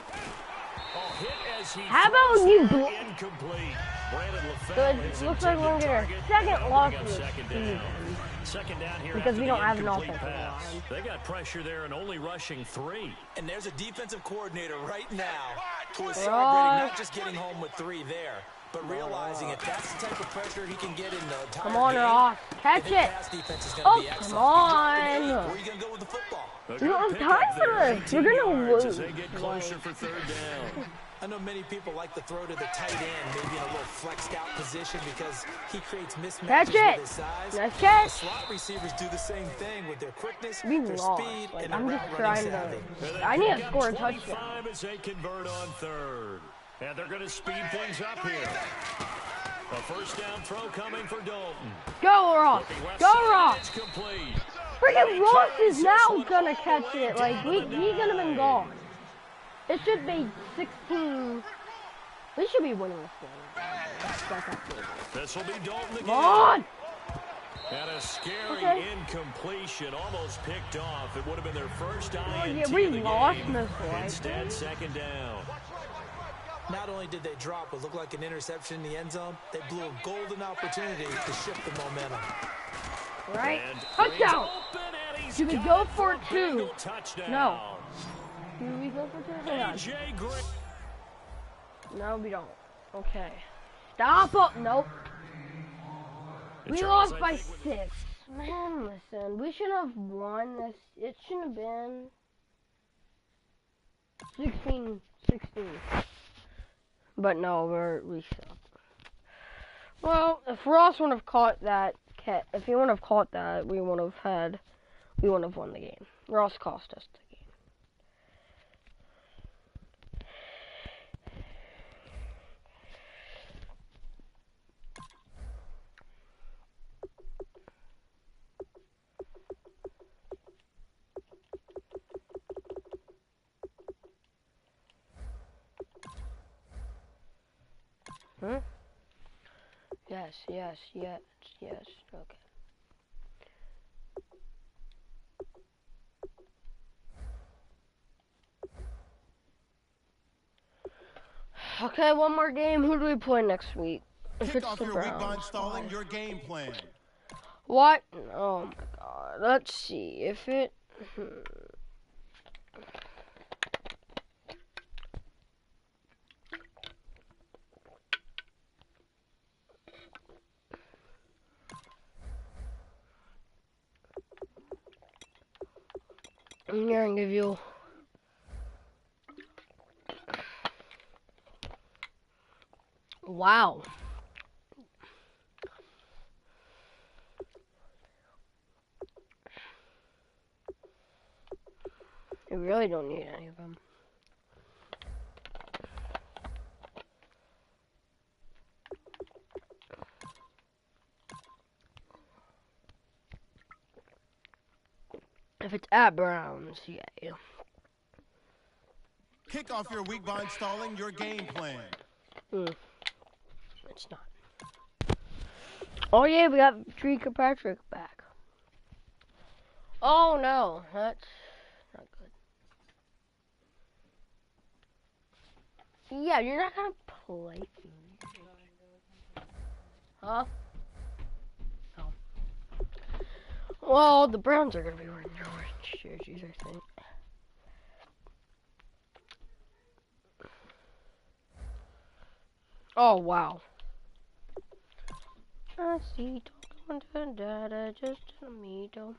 C: Oh, hit as he
A: How about
C: throws
A: you
C: that
A: blo-
C: incomplete. Brandon
A: So
C: LaFell
A: it
C: is
A: looks like we're gonna get our
C: intended
A: second
C: target.
A: loss
C: Bring up
A: of the
C: second
A: season.
C: down. Second down here
A: Because
C: after
A: we
C: the
A: don't have an
C: incomplete
A: offensive
C: pass.
A: line.
C: They got pressure there and only rushing 3.
D: And there's a defensive coordinator right now who is celebrating not just getting home with 3 there, but realizing if that's the type of pressure he can get in the entire
A: Come on,
D: game,
A: Ross. Catch
D: the
A: it.
D: pass defense is
A: Oh,
D: going to be
A: come
D: excellent.
A: on.
D: Where are you going to go with the football?
C: A
A: We
C: good
A: don't have
C: pickup
A: time for
C: there,
A: this.
C: 18
A: We're gonna
C: yards
A: lose.
C: as they get closer for 3rd down.
D: I know many people like to throw to the tight end, maybe in a little flexed out position because he creates mismatches
A: Catch it.
D: with his size.
A: Nice
D: The
A: catch.
D: slot receivers do the same thing with their quickness,
A: We
D: their
A: lost.
D: speed,
A: Like,
D: and
A: I'm
D: their
A: just
D: route running
A: trying
D: savvy.
A: to. I need to score a
C: 25
A: touchdown.
C: as they convert on 3rd. And they're going to speed things up here. A first down throw coming for Dalton.
A: Go, Ross.
C: Looking left
A: Go,
C: side,
A: Ross.
C: it's complete.
A: Freaking Ross is now gonna catch it. Like, he's gonna been gone. It should be 16. We should be winning this game. That's up to
C: This will be Dalton again.
A: Come on!
C: And a scary incompletion, almost picked off. It would have been their first INT
A: yeah, we
C: of the
A: lost
C: game.
A: this one.
C: Instead, second down.
D: Not only did they drop what looked like an interception in the end zone, they blew a golden opportunity to shift the momentum.
A: Right? Touchdown! Should we go for 2? No. Should we go for 2? Hang on. No, we don't. Okay. Stop up! Nope. We lost by 6. Man, listen. We should have won this. It shouldn't have been 16. But no, we suck. Well, if Ross wouldn't have caught that, if he wouldn't have caught that, we wouldn't have won the game. Ross cost us the game. Huh? Yes. Okay. Okay, one more game. Who do we play next week? If
F: Kick
A: it's
F: off
A: the
F: your week
A: Browns.
F: by installing your game plan.
A: What? Oh my god. Let's see if it. I'm gonna give you. Wow. I really don't need any of them. If it's at Browns, yeah.
F: Kick off your week by installing your game plan.
A: It's not. Oh yeah, we got Drake Patrick back. Oh no, that's not good. Yeah, you're not gonna play me. Huh? No. Well, the Browns are gonna be wearing their orange jerseys, I think. Oh wow. I see talking to dada just a meeto.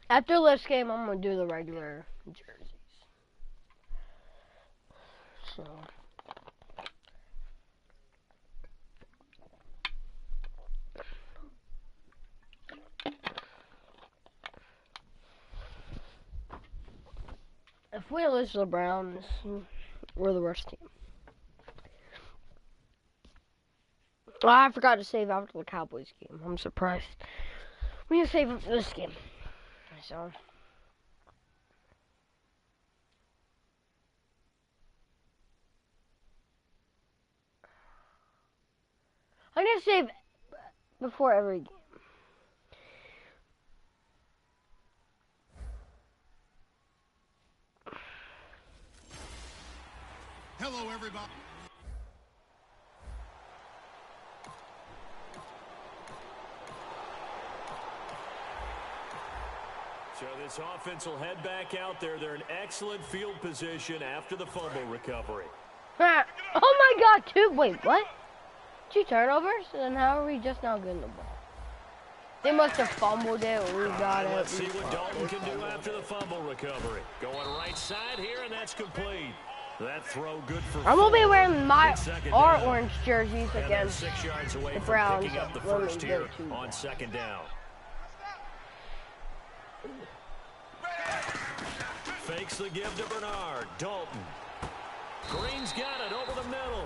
A: After this game, I'm gonna do the regular jerseys. So. If we lose to the Browns, we're the worst team. Oh, I forgot to save after the Cowboys game. I'm surprised. We need to save after this game. So. I need to save before every game.
F: Hello, everybody.
C: So this offense will head back out there. They're in excellent field position after the fumble recovery.
A: Oh my god, 2, wait, what? 2 turnovers? And how are we just now getting the ball? They must have fumbled it, we got it.
C: Let's see what Dalton can do after the fumble recovery. Going right side here, and that's complete. That throw good for
A: I'm gonna be wearing our
C: down.
A: orange jerseys against
C: 6 yards away
A: the
C: from
A: Browns
C: picking up the
A: when
C: first
A: we
C: here
A: go to
C: on second down. Fakes the give to Bernard. Dalton. Green's got it over the middle.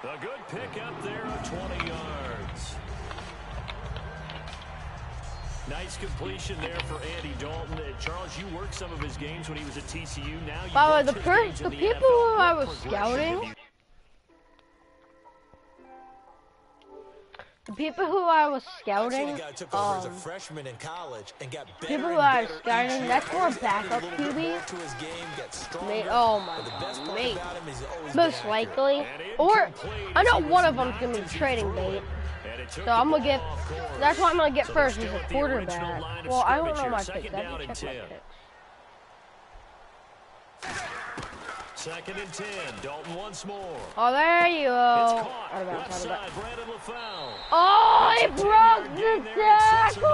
C: A good pick up there of 20 yards. Nice completion there for Andy Dalton. Charles, you worked some of his games when he was at TCU. Now you
A: by the people who I was scouting. The people who I was scouting,
D: took over as a freshman in college and got better
A: people who I was scouting, that's more backup QB. Oh my god, mate. Most likely. Or, I know one of them's going to be trading bait. So I'm going to get, that's what I'm going to get first, is a quarterback. Well, I don't know my picks. I have to check my picks.
C: 2nd and 10. Dalton once more.
A: Oh, there you go.
C: Out of bounds.
A: Oh, he broke the tackle.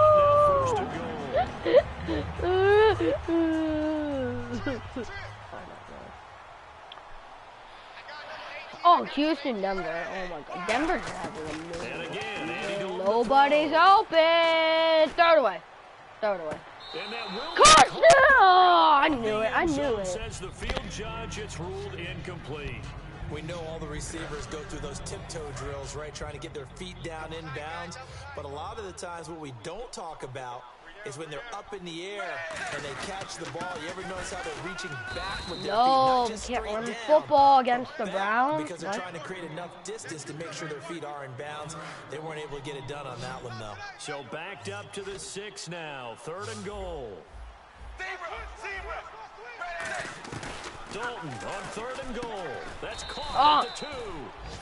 A: Oh, Houston, Denver. Oh my god. Denver's having a move. Nobody's open. Throw it away. Throw it away. Carson! Oh, I knew it. I knew it.
C: Says the field judge, it's ruled incomplete.
D: We know all the receivers go through those tiptoe drills, right, trying to get their feet down in bounds. But a lot of the times what we don't talk about is when they're up in the air and they catch the ball. You ever notice how they're reaching back with their feet? Not just
A: can't run
D: down,
A: football against the Browns.
D: Because they're trying to create enough distance to make sure their feet are in bounds. They weren't able to get it done on that one, though.
C: So backed up to the 6 now. 3rd and goal. Dalton on 3rd and goal. That's caught at the 2.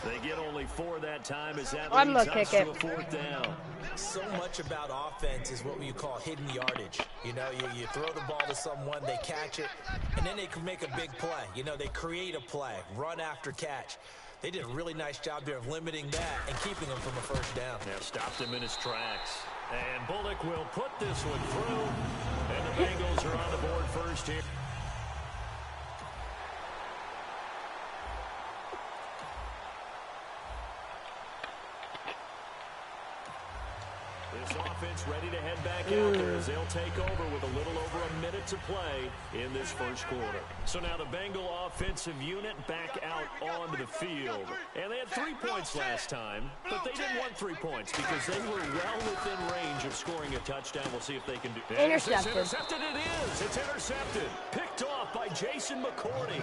C: They get only 4 that time as that leads us to a 4th down.
D: So much about offense is what you call hidden yardage. You know, you throw the ball to someone, they catch it, and then they can make a big play. You know, they create a play, run after catch. They did a really nice job there of limiting that and keeping them from a 1st down.
C: Yeah, stopped him in his tracks. And Bullock will put this one through. And the Bengals are on the board first here. This offense ready to head back out there as they'll take over with a little over a minute to play in this 1st quarter. So now the Bengal offensive unit back out onto the field. And they had 3 points last time, but they didn't want 3 points because they were well within range of scoring a touchdown. We'll see if they can do it.
A: Intercepted.
C: It's intercepted it is. It's intercepted. Picked off by Jason McCourty.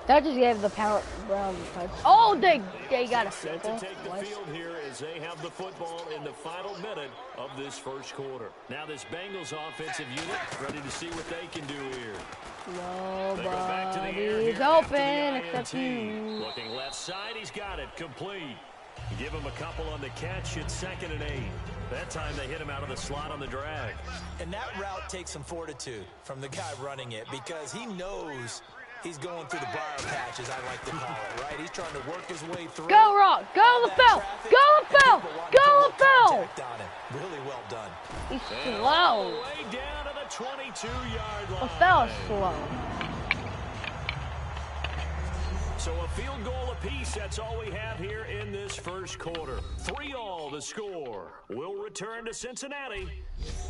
A: That just gave the Browns a touch. Oh, they got a
C: set
A: field
C: to take the field here as they have the football in the final minute of this 1st quarter. Now this Bengals offensive unit ready to see what they can do here.
A: Nobody's open except you.
C: Looking left side, he's got it complete. Give him a couple on the catch. It's 2nd and 8. That time they hit him out of the slot on the drag.
D: And that route takes some fortitude from the guy running it because he knows he's going through the briar patch, as I like to call it, right? He's trying to work his way through.
A: Go, Rock! Go, LaFell! Go, LaFell! Go, LaFell!
D: Really well done.
A: He's slow.
C: Way down to the 22-yard line.
A: LaFell is slow.
C: So a field goal apiece, that's all we have here in this 1st quarter. 3-all the score. We'll return to Cincinnati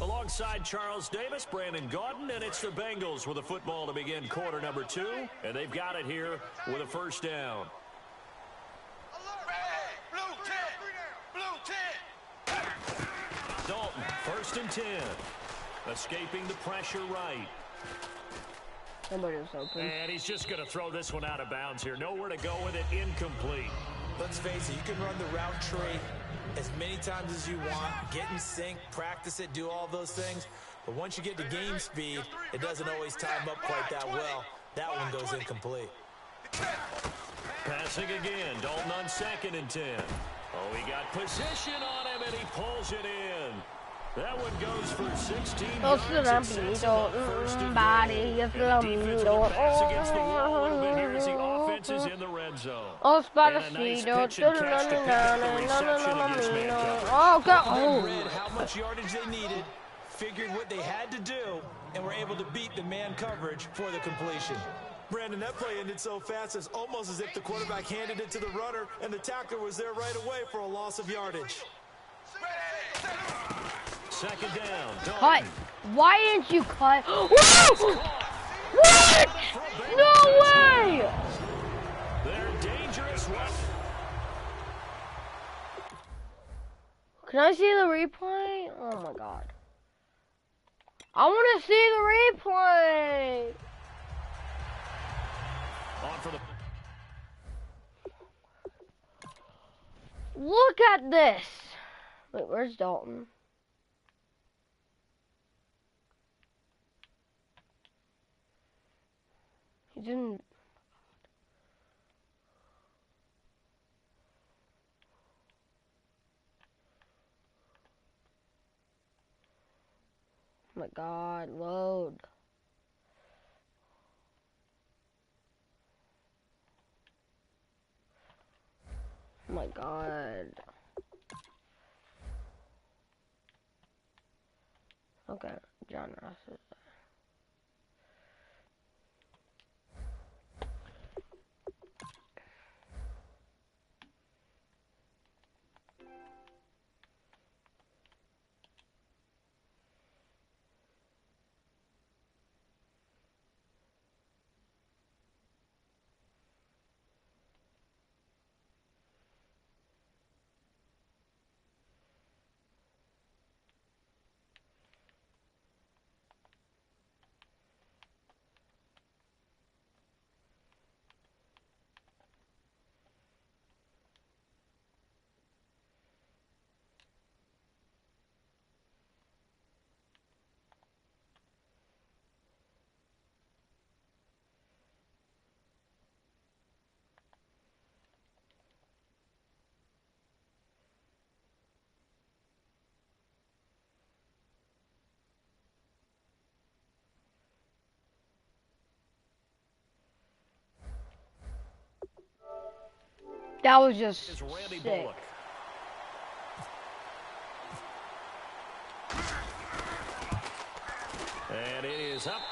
C: alongside Charles Davis, Brandon Gaudin, and it's the Bengals with the football to begin quarter number 2, and they've got it here with a 1st down. Dalton, 1st and 10. Escaping the pressure right.
A: Somebody was open.
C: And he's just going to throw this one out of bounds here. Nowhere to go with it. Incomplete.
D: Let's face it, you can run the route tree as many times as you want, get in sync, practice it, do all those things. But once you get to game speed, it doesn't always time up quite that well. That one goes incomplete.
C: Passing again. Dalton on 2nd and 10. Oh, he got position on him, and he pulls it in. That one goes for 16 yards. Against the wall a little bit here as the offense is in the red zone.
A: Oh,
C: and a nice pitch and catch to pick up the reception against man coverage.
A: Oh, God.
D: They read how much yardage they needed, figured what they had to do, and were able to beat the man coverage for the completion. Brandon, that play ended so fast, it's almost as if the quarterback handed it to the runner, and the tackler was there right away for a loss of yardage.
C: 2nd down.
A: Cut. Why didn't you cut? Whoa! What? No way!
C: They're dangerous
A: Can I see the replay? Oh my god. I want to see the replay.
C: On for the...
A: Look at this. Wait, where's Dalton? He's in... Oh my god, load. Oh my god. Okay, John Ross is there. That was just
C: It's Randy
A: sick.
C: Bullock. And it is up.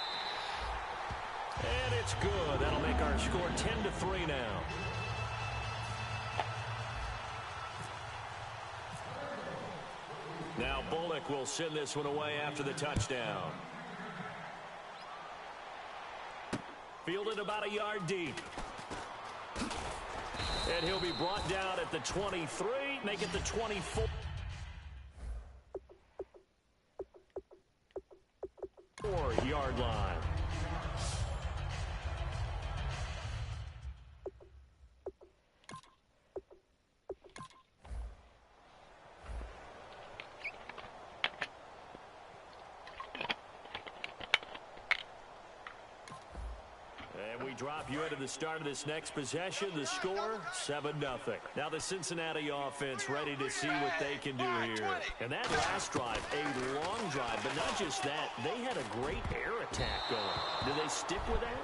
C: And it's good. That'll make our score 10-3 now. Now Bullock will send this one away after the touchdown. Fielded about a yard deep. And he'll be brought down at the 23, make it the 24. Yard line. And we drop you into the start of this next possession. The score, 7-0. Now the Cincinnati offense ready to see what they can do here. And that last drive, a long drive, but not just that. They had a great air attack going. Do they stick with that?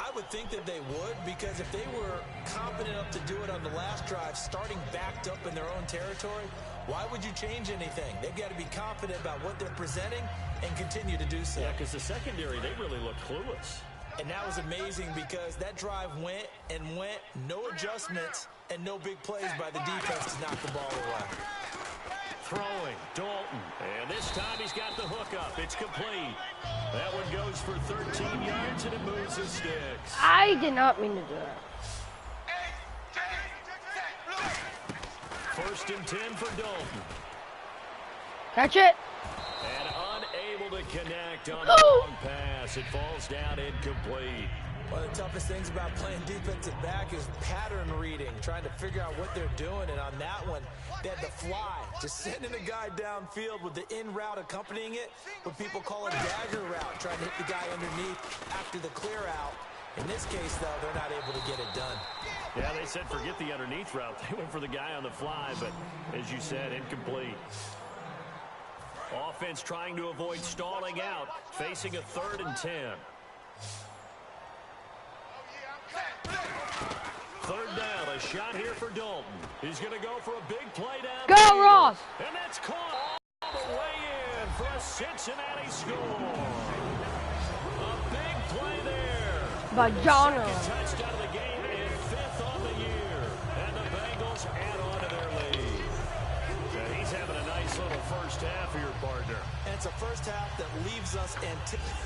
D: I would think that they would, because if they were confident enough to do it on the last drive, starting backed up in their own territory, why would you change anything? They've got to be confident about what they're presenting and continue to do so.
C: Yeah, because the secondary, they really look clueless.
D: And that was amazing because that drive went and went, no adjustments, and no big plays by the defense to knock the ball away.
C: Throwing, Dalton. And this time he's got the hook up. It's complete. That one goes for 13 yards, and it moves the sticks.
A: I did not mean to do that.
C: 1st and 10 for Dalton.
A: Catch it.
C: And unable to connect on the long pass. It falls down incomplete.
D: One of the toughest things about playing defensive back is pattern reading, trying to figure out what they're doing. And on that one, they had the fly, just sending a guy downfield with the in route accompanying it, what people call a dagger route, trying to hit the guy underneath after the clear out. In this case, though, they're not able to get it done.
C: Yeah, they said forget the underneath route. They went for the guy on the fly, but as you said, incomplete. Offense trying to avoid stalling out, facing a 3rd and 10. 3rd down, a shot here for Dalton. He's going to go for a big play down.
A: Go, Ross!
C: And that's caught all the way in for a Cincinnati score. A big play there.
A: By John
C: Second
A: Ross.
C: touchdown of the game and 5th on the year. And the Bengals add on to their lead. And he's having a nice little first half for your partner.
D: And it's a first half that leaves us anticipating.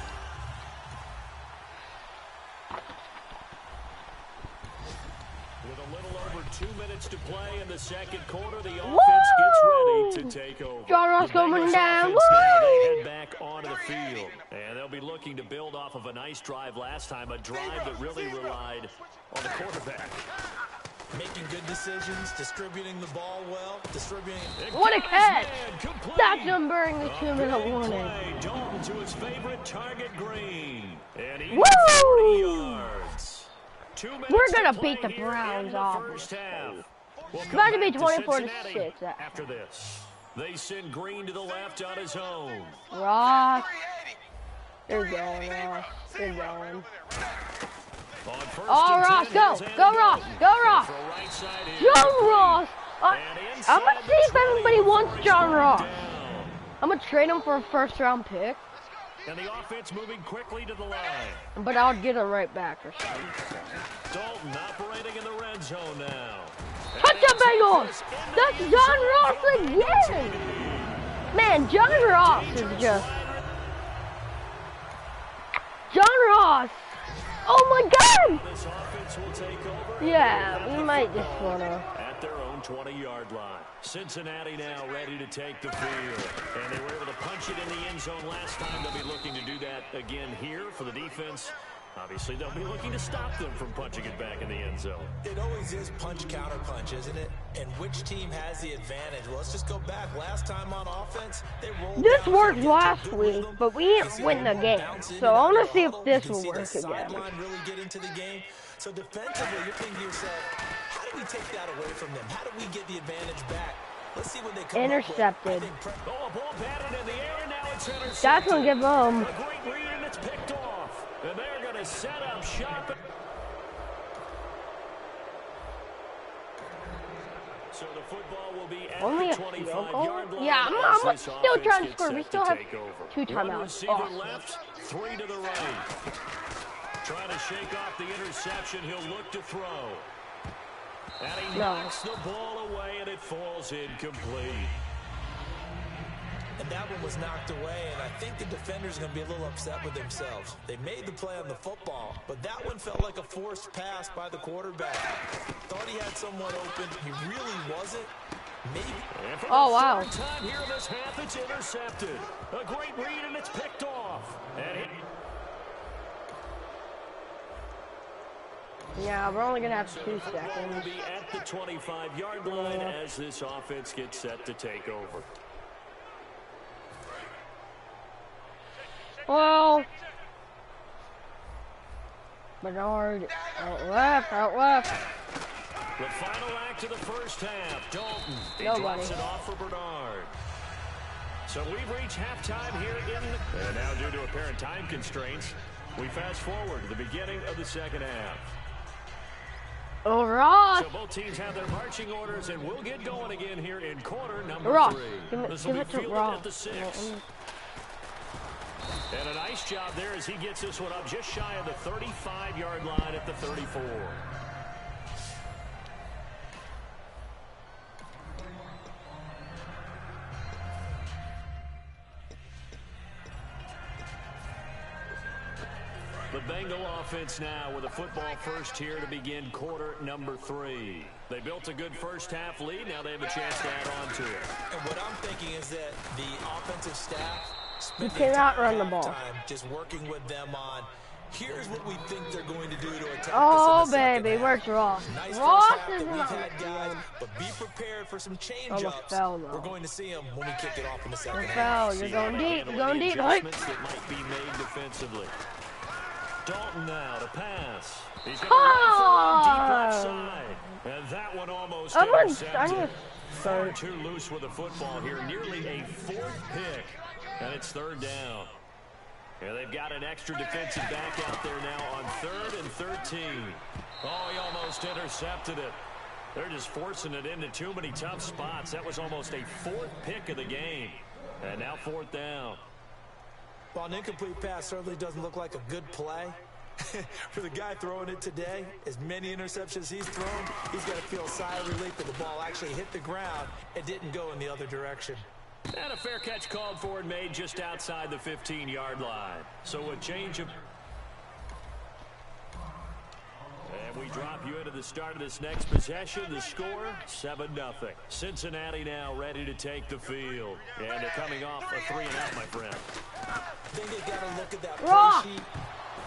C: With a little over 2 minutes minutes to play in the second quarter. The offense gets ready to take over.
A: John Ross
C: The
A: coming
C: Bengals
A: down.
C: offense now, they
A: Woo!
C: head back onto the field. And they'll be looking to build off of a nice drive last time, a drive that really relied on the quarterback.
D: Making good decisions, distributing the ball well, distributing.
A: What a catch! That's them during the 2-minute warning.
C: Dalton to his favorite target, Green. And he
A: Woo!
C: 40 yards. 2 minutes
A: We're gonna
C: to
A: beat
C: play
A: the
C: here
A: Browns
C: in the
A: off.
C: first half. We'll
A: It's about to be
C: come back
A: 24-6.
C: Cincinnati after this. They send Green to the left on his own.
A: Ross. They're going, Ross. They're going. Oh, Ross, go! Go, Ross! Go, Ross! John Ross! I'm gonna see if anybody wants John Ross. I'm gonna trade him for a first-round pick.
C: And the offense moving quickly to the line.
A: But I'll get him right back or something.
C: Dalton operating in the red zone now.
A: Touchdown Bengals! That's John Ross again! Man, John Ross is just... John Ross! Oh my God!
C: This offense will take over.
A: Yeah, we might just wanna...
C: At their own 20-yard line. Cincinnati now ready to take the field. And they were able to punch it in the end zone last time. They'll be looking to do that again here for the defense. Obviously, they'll be looking to stop them from punching it back in the end zone.
D: It always is punch-counter punch, isn't it? And which team has the advantage? Well, let's just go back. Last time on offense, they rolled.
A: This worked last week, but we didn't win the game. So I want to see if this will work again.
D: Really get into the game. So defensively, you're thinking to yourself, how do we take that away from them? How do we get the advantage back? Let's see what they come
A: Intercepted.
C: Oh, a ball batted in the air, now it's intercepted.
A: That's gonna give them.
C: A great read, and it's picked off. And they're going to set up shop. So the football will be at
A: Only
C: the
A: a field
C: 25-yard
A: goal?
C: line.
A: Yeah, I'm
C: as
A: still
C: this
A: trying to
C: offense
A: score. We
C: gets
A: still
C: set
A: have
C: to take over.
A: 2
C: One
A: timeouts.
C: receiver
A: Awesome.
C: left, 3 to the right. Trying to shake off the interception. He'll look to throw. And he knocks the ball away, and it falls incomplete.
D: And that one was knocked away, and I think the defender's going to be a little upset with themselves. They made the play on the football, but that one felt like a forced pass by the quarterback. Thought he had someone open. He really wasn't. Maybe.
A: Oh, wow.
C: Third time here this half, it's intercepted. A great read, and it's picked off. And
A: Yeah, we're only gonna have 2
C: will
A: seconds.
C: be at the 25-yard line as this offense gets set to take over.
A: Well, Bernard, out left, out left.
C: The final act of the first half, Dalton. He
A: Nobody.
C: drops it off for Bernard. So we've reached halftime here and now due to apparent time constraints, we fast forward to the beginning of the second half.
A: Oh, Ross.
C: So both teams have their marching orders, and we'll get going again here in quarter number
A: Ross,
C: 3. This
A: give
C: will
A: it
C: be
A: to
C: fielded
A: Ross.
C: at the 6. And a nice job there as he gets this one up just shy of the 35-yard line at the 34. The Bengal offense now with a football first here to begin quarter number 3. They built a good first half lead. Now they have a chance to add on to it.
D: And what I'm thinking is that the offensive staff
A: You
D: spent the
A: cannot
D: entire
A: run the ball.
D: time just working with them on here's what we think they're going to do to attack
A: Oh,
D: us in the second
A: baby,
D: half.
A: where's Ross?
D: Nice
A: Ross
D: first half
A: is
D: that we've
A: not
D: had, guys,
A: good.
D: but be prepared for some change
A: Almost
D: ups.
A: fell, though.
D: We're going to see them when we kick it off in the second
A: You're
D: half.
A: foul. You're
C: See how
A: going
C: they
A: deep.
C: handle
A: You're going
C: the
A: deep. Right?
C: adjustments that might be made defensively. Dalton now to pass. He's going to
A: Come
C: deep left
A: on.
C: side. And that one almost
A: I'm gonna
C: intercepted. Far
A: start.
C: too loose with the football here. Nearly a 4th pick. And it's 3rd down. And they've got an extra defensive back out there now on 3rd and 13. Oh, he almost intercepted it. They're just forcing it into too many tough spots. That was almost a 4th pick of the game. And now 4th down.
D: While an incomplete pass certainly doesn't look like a good play, for the guy throwing it today, as many interceptions he's thrown, he's got to feel a sigh of relief that the ball actually hit the ground and didn't go in the other direction.
C: And a fair catch called for and made just outside the 15-yard line. So a change of... And And we drop you into the start of this next possession. The score, 7-0. Cincinnati now ready to take the field. And they're coming off a 3-and-out, my friend.
D: I think they got to look at that play sheet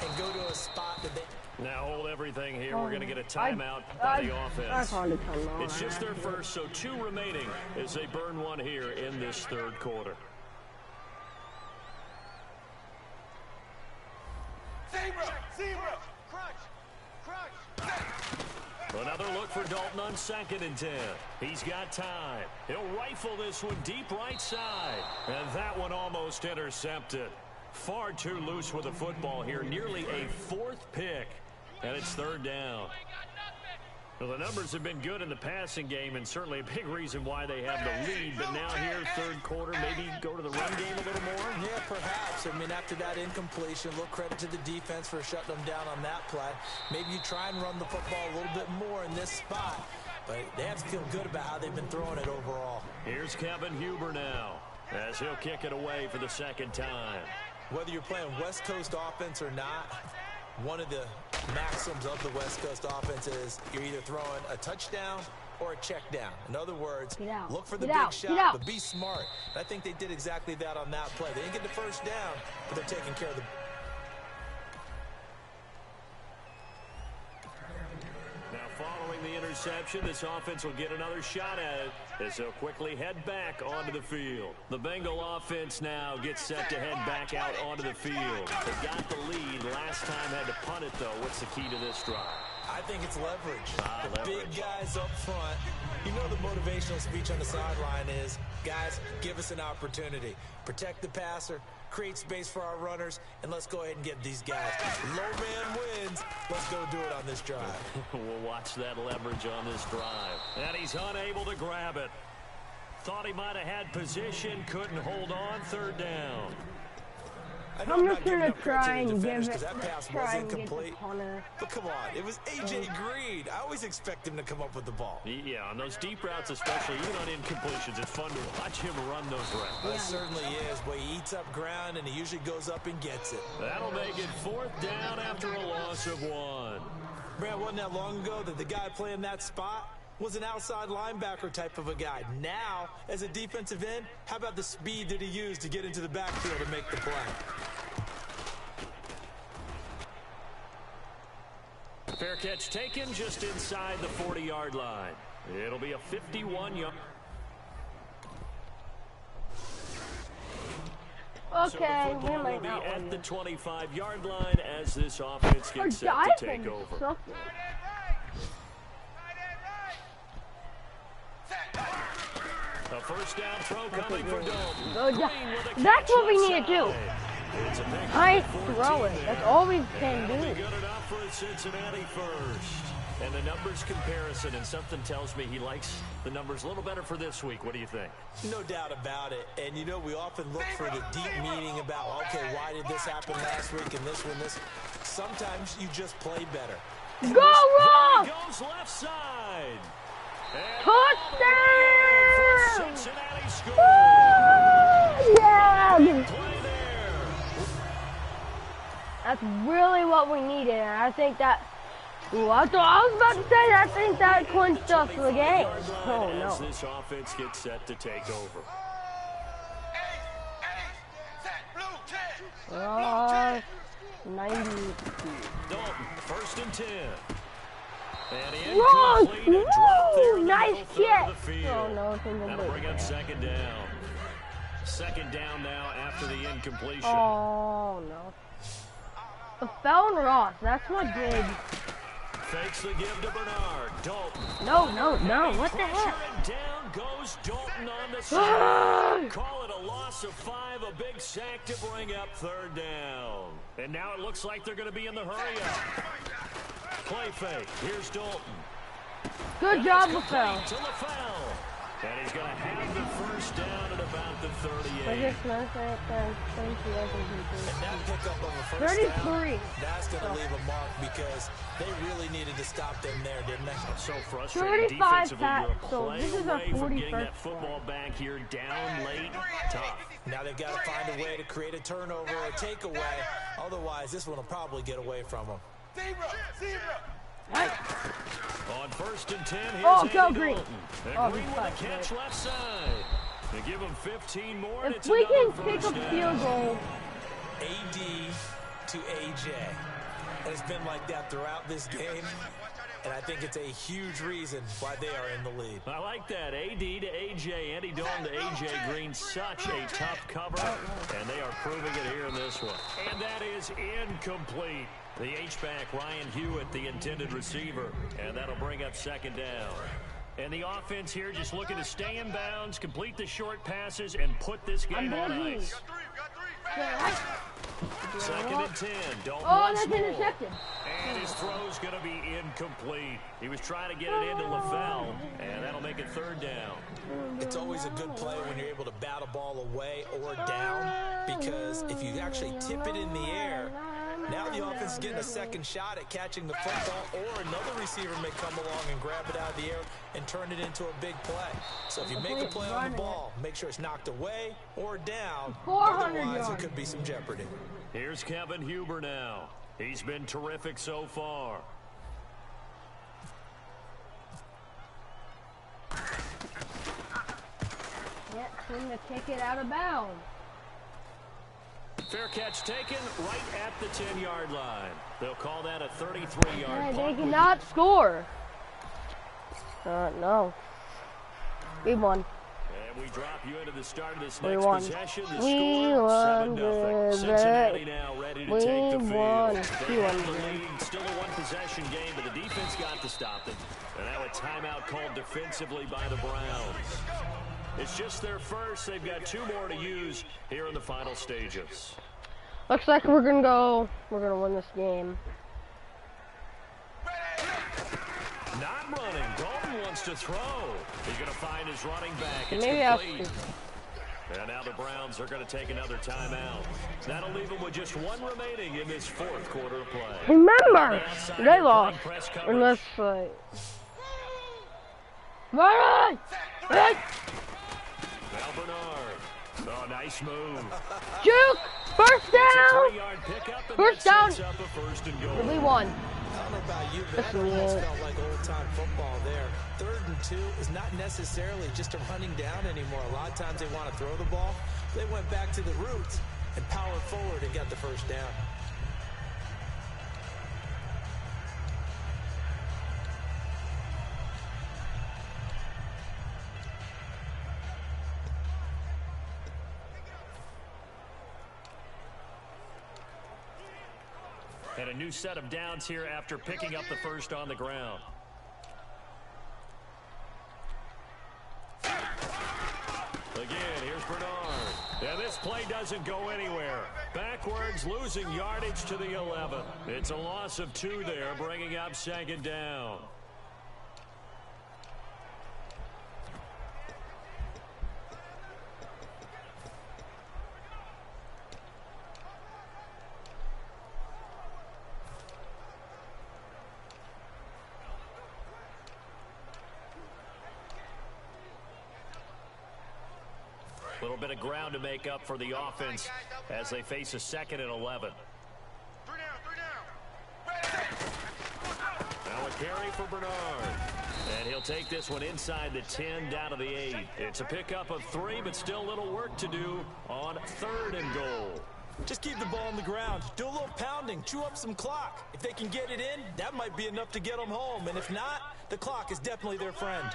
D: and go to a spot that they...
C: Now hold everything here. We're going to get a timeout by the offense. It's just their first, so 2 remaining as they burn one here in this third quarter.
E: Zebra! Crunch!
C: Another look for Dalton on 2nd and 10. He's got time. He'll rifle this one deep right side. And that one almost intercepted. Far too loose with the football here. Nearly a 4th pick. And it's 3rd down. Well, the numbers have been good in the passing game, and certainly a big reason why they have the lead. But now here, third quarter, maybe go to the run game a little more?
D: Yeah, perhaps. I mean, after that incompletion, a little credit to the defense for shutting them down on that play. Maybe you try and run the football a little bit more in this spot. But they have to feel good about how they've been throwing it overall.
C: Here's Kevin Huber now, as he'll kick it away for the 2nd time.
D: Whether you're playing West Coast offense or not, one of the maxims of the West Coast offense is you're either throwing a touchdown or a check down. In other words, look for the big shot, but be smart. And I think they did exactly that on that play. They didn't get the first down, but they're taking care of the...
C: Now following the interception, this offense will get another shot at it as they'll quickly head back onto the field. The Bengal offense now gets set to head back out onto the field. They got the lead. Last time had to punt it, though. What's the key to this drive?
D: I think it's leverage. The big guys up front. You know the motivational speech on the sideline is, guys, give us an opportunity. Protect the passer, create space for our runners, and let's go ahead and get these guys. Low man wins. Let's go do it on this drive.
C: We'll watch that leverage on this drive. And he's unable to grab it. Thought he might have had position, couldn't hold on. 3rd down.
A: I'm just going to try and give it,
D: that pass was incomplete. But come on, it was A.J. Green. I always expect him to come up with the ball.
C: Yeah, on those deep routes especially, even on incompletions, it's fun to watch him run those routes.
D: It certainly is, but he eats up ground, and he usually goes up and gets it.
C: That'll make it 4th down after a loss of 1.
D: Brad, wasn't that long ago that the guy playing that spot was an outside linebacker type of a guy. Now, as a defensive end, how about the speed that he used to get into the backfield and make the play?
C: Fair catch taken just inside the 40-yard line. It'll be a 51-yard.
A: Okay,
C: so
A: we might
C: be
A: not
C: at
A: win
C: the
A: this.
C: 25-yard line as this offense gets set to take over. A first down throw coming for Dalton.
A: That's what we need to do. Nice throw it. That's all we can do.
C: Good enough for a Cincinnati first. And the numbers comparison, and something tells me he likes the numbers a little better for this week. What do you think?
D: No doubt about it. And, you know, we often look for the deep meaning about, okay, why did this happen last week and this one, this. Sometimes you just play better.
A: Go, Rob!
C: Goes left side.
A: Touchdown!
C: Cincinnati scores.
A: Yeah! That's really what we needed. And I think that... Ooh, I was about to say that. I think that clinched us the game. Oh, no.
C: As this offense gets set to take over.
A: 90.
C: Dalton, 1st and 10. And
A: Wrong!
C: Woo!
A: Nice kick!
C: Oh, no, that'll bring up 2nd down. 2nd down now after the incompletion.
A: Oh, no. The Fallon Ross, that's what did.
C: Fakes the give to Bernard. Dalton.
A: No. What the heck?
C: And down goes Dalton on the side. Call it a loss of 5, a big sack to bring up 3rd down. And now it looks like they're going to be in the hurry-up. Play fake. Here's Dalton.
A: Good job, LaFell.
C: To LaFell. And he's going to have the first down at about the 38.
D: And that pickup of a first
A: 33.
D: down, that's going to leave a mark because they really needed to stop them there, didn't they?
C: So frustrating
A: 35
C: defensively. You're a
A: so
C: play
A: this is our
C: away from getting
A: 41st
C: that football back here down late. Tough.
D: Now they've got to find a way to create a turnover or a takeaway. Otherwise, this one will probably get away from them.
E: Zebra!
C: On 1st and 10, here's
A: Oh,
C: Andy
A: go Green.
C: Dalton. And
A: Oh,
C: Green
A: he's
C: with a
A: fine.
C: catch left side. They give him 15 more, and
A: If
C: it's
A: we
C: another
A: can pick
C: first
A: up
C: down.
A: field goal,
D: AD to AJ. And it's been like that throughout this game. And I think it's a huge reason why they are in the lead.
C: I like that. AD to AJ, Andy Dalton to AJ Green. Such a tough cover, and they are proving it here in this one. And that is incomplete. The H-back, Ryan Hewitt, the intended receiver, and that'll bring up 2nd down. And the offense here just looking to stay in bounds, complete the short passes, and put this game on ice. 2nd and 10. Dalton
A: oh,
C: once
A: that's
C: more.
A: intercepted.
C: And his throw's going to be incomplete. He was trying to get it into LaFell, and that'll make it 3rd down.
D: It's always a good play when you're able to bat a ball away or down, because if you actually tip it in the air, now the offense is getting a second shot at catching the football, or another receiver may come along and grab it out of the air and turn it into a big play. So if you make a play on the ball, make sure it's knocked away or down.
A: 400
D: Otherwise,
A: yards.
D: it could be some jeopardy.
C: Here's Kevin Huber now. He's been terrific so far.
A: Can't seem to kick it out of bounds.
C: Fair catch taken right at the 10-yard line. They'll call that a 33-yard
A: They
C: punt.
A: cannot score. No. We won.
C: And we drop you into the start of this
A: We
C: next
A: won.
C: possession. The
A: We
C: score,
A: won,
C: 7-0.
A: baby.
C: Cincinnati now ready to
A: We
C: take the
A: won.
C: field.
A: We
C: They
A: won,
C: have the
A: baby.
C: lead. Still a one-possession game, but the defense got to stop them. And now a timeout called defensively by the Browns. It's just their first. They've got 2 more to use here in the final stages.
A: Looks like we're gonna win this game.
C: Not running. Dalton wants to throw. He's going to find his running back. It's
A: Maybe I'll
C: complete. And now the Browns are going to take another timeout. That'll leave them with just 1 remaining in this 4th quarter of play.
A: Remember,
C: Outside,
A: they
C: they're
A: lost
C: playing press
A: in this
C: coverage.
A: fight. Run! Run!
C: Now Bernard. Oh, nice move.
A: Juke! First
C: It's a
A: down!
C: 3-yard pickup, and
A: First
C: that
A: down.
C: sets up a 1st and goal.
A: We won.
D: I don't know about you, but
A: This
D: that almost
A: is-
D: felt like old-time football there. 3rd and 2 is not necessarily just a running down anymore. A lot of times they want to throw the ball. They went back to the roots and powered forward and got the 1st down.
C: And a new set of downs here after picking up the 1st on the ground. Again, here's Bernard. And this play doesn't go anywhere. Backwards, losing yardage to the 11. It's a loss of 2 there, bringing up 2nd down. A little bit of ground to make up for the offense as they face a 2nd and 11. Now a carry for Bernard. And he'll take this one inside the 10 down to the 8. It's a pickup of 3, but still a little work to do on 3rd and goal.
D: Just keep the ball on the ground. Do a little pounding. Chew up some clock. If they can get it in, that might be enough to get them home. And if not, the clock is definitely their friend.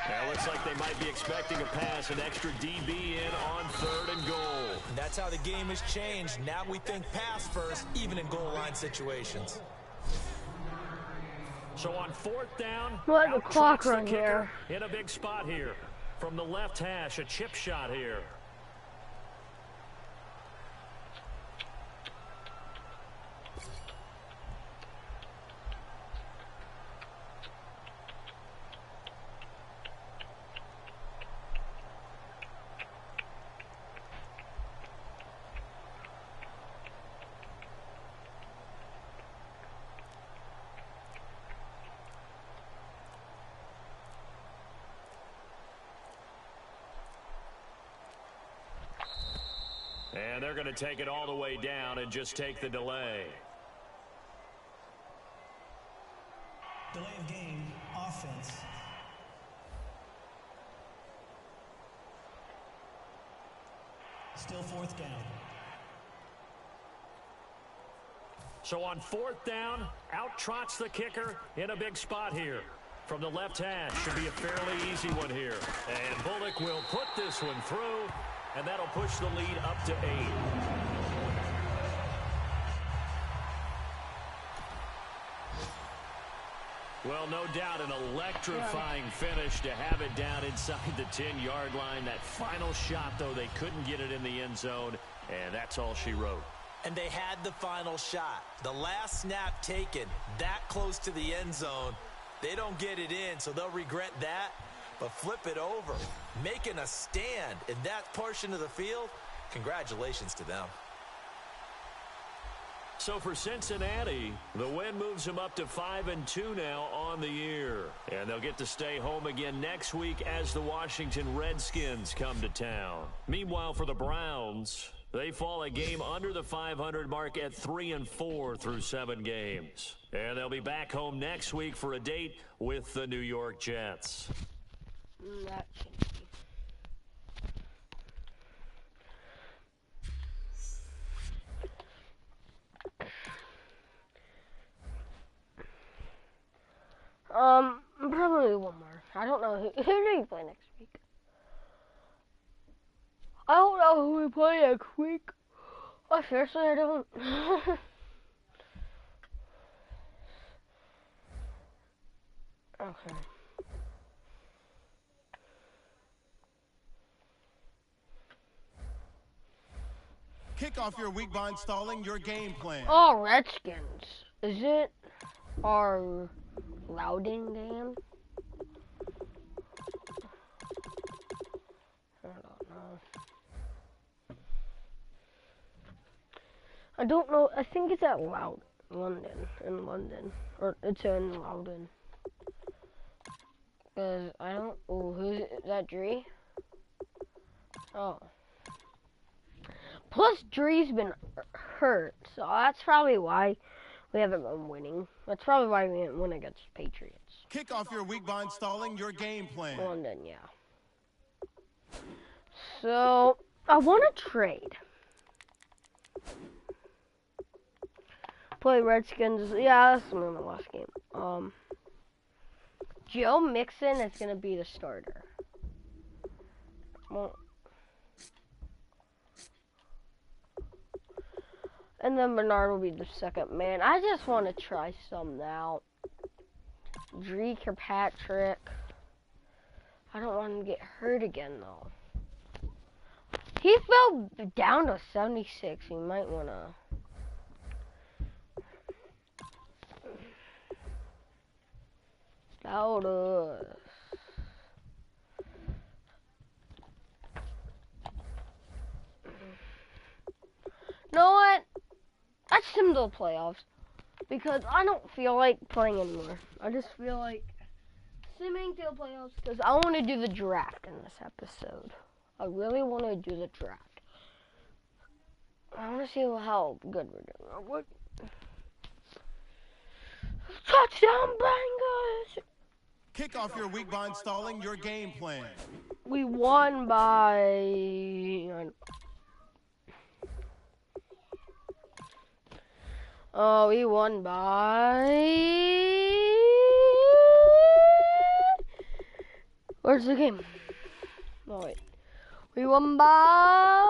C: Now looks like they might be expecting a pass, an extra DB in on 3rd and goal.
D: And that's how the game has changed. Now we think pass first, even in goal line situations.
C: So on 4th down,
A: Let the
C: out
A: clock
C: trucks the
A: run
C: kicker
A: here.
C: in a big spot here. From the left hash, a chip shot here. And they're going to take it all the way down and just take the delay.
B: Delay of game, offense. Still fourth down.
C: So on fourth down, out trots the kicker in a big spot here. From the left hash, should be a fairly easy one here. And Bullock will put this one through, and that'll push the lead up to 8. Well, no doubt an electrifying finish to have it down inside the 10-yard line. That final shot, though, they couldn't get it in the end zone, and that's all she wrote.
D: And they had the final shot. The last snap taken that close to the end zone. They don't get it in, so they'll regret that. But flip it over, making a stand in that portion of the field, congratulations to them.
C: So for Cincinnati, the win moves them up to 5-2 now on the year. And they'll get to stay home again next week as the Washington Redskins come to town. Meanwhile, for the Browns, they fall a game under the 500 mark at 3-4 through 7 games. And they'll be back home next week for a date with the New York Jets.
A: That should be. Probably one more. I don't know who do you play next week. I don't know who we play next week. Oh, seriously, I don't. Okay.
F: Kick off your week by installing your game plan.
A: Oh, Redskins. Is it our Loudon game? I don't know. I don't know. I think it's at London. Or it's in Loudon. Because I don't. Oh, who's it? Is that Dree? Oh. Plus, Dree's been hurt, so that's probably why we haven't been winning. That's probably why we didn't win against Patriots.
F: Kick off your week by installing your game plan.
A: London, yeah. So, I want to trade. Play Redskins. Yeah, that's gonna be my last game. Joe Mixon is gonna be the starter. Well, and then Bernard will be the second man. I just want to try some out. Dree Kirkpatrick. I don't want him to get hurt again, though. He fell down to 76. You might want to... Out us. You know what? Let's sim to the playoffs. Because I don't feel like playing anymore. I just feel like simming to the playoffs because I want to do the draft in this episode. I really want to do the draft. I want to see how good we're doing. What? Touchdown, Bengals!
F: Kick off your week by installing your game plan.
A: We won by... Oh, we won by... Where's the game? Oh, wait. We won by...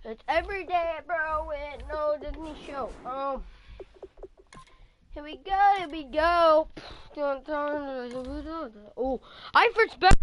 A: It's every day, bro, with no Disney show. Here we go. Oh, I first back.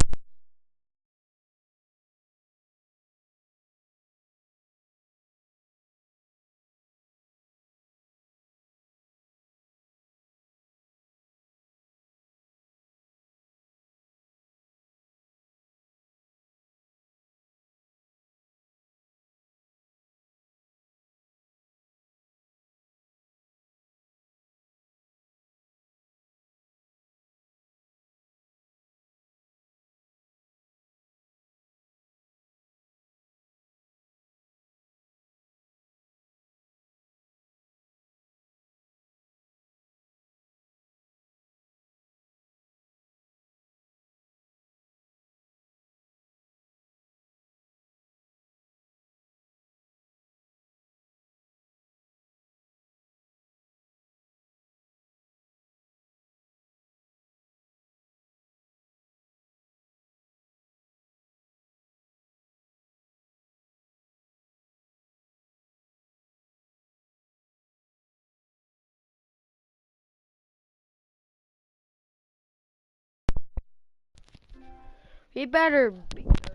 A: He better be good.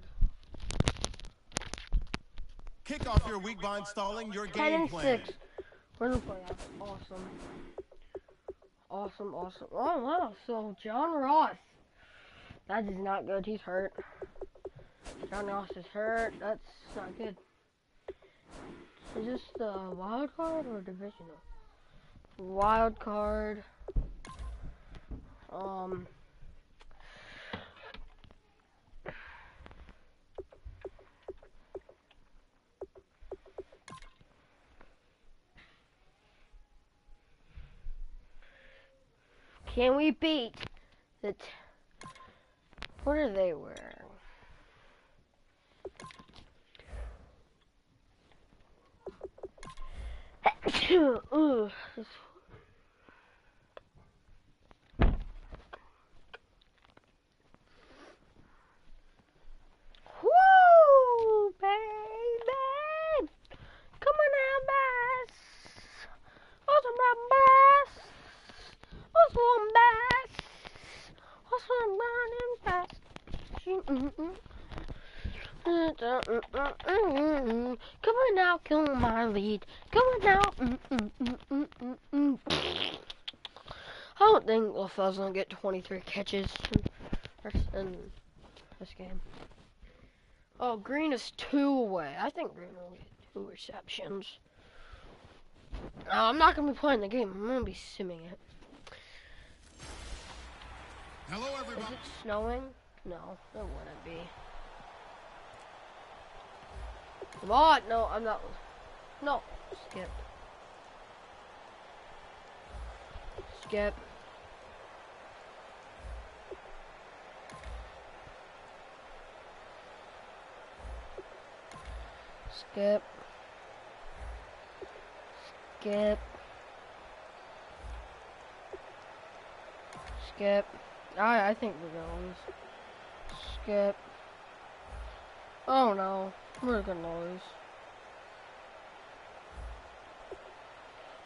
F: Kick off your week by installing your
A: 10
F: game
A: and
F: plan.
A: 6. We're gonna play that. Awesome. Awesome, awesome. Oh wow, so John Ross. That is not good. He's hurt. John Ross is hurt. That's not good. Is this the wild card or divisional? Wild card. Can we beat the? What are they wearing? Ooh, woo, baby! Come on now, bass. Awesome, bass. Awesome, bass. Awesome, running fast. Come on now, kill my lead. Come on now. I don't think LaFell's gonna get 23 catches in this game. Oh, Green is 2 away. I think Green will get 2 receptions. I'm not gonna be playing the game. I'm gonna be simming it.
F: Hello, everybody.
A: Is it snowing? No, it wouldn't be. Come on! No, I'm not. No, skip. Skip. Skip. Skip. Skip. I think we're gonna lose. Skip. Oh no, we're gonna lose.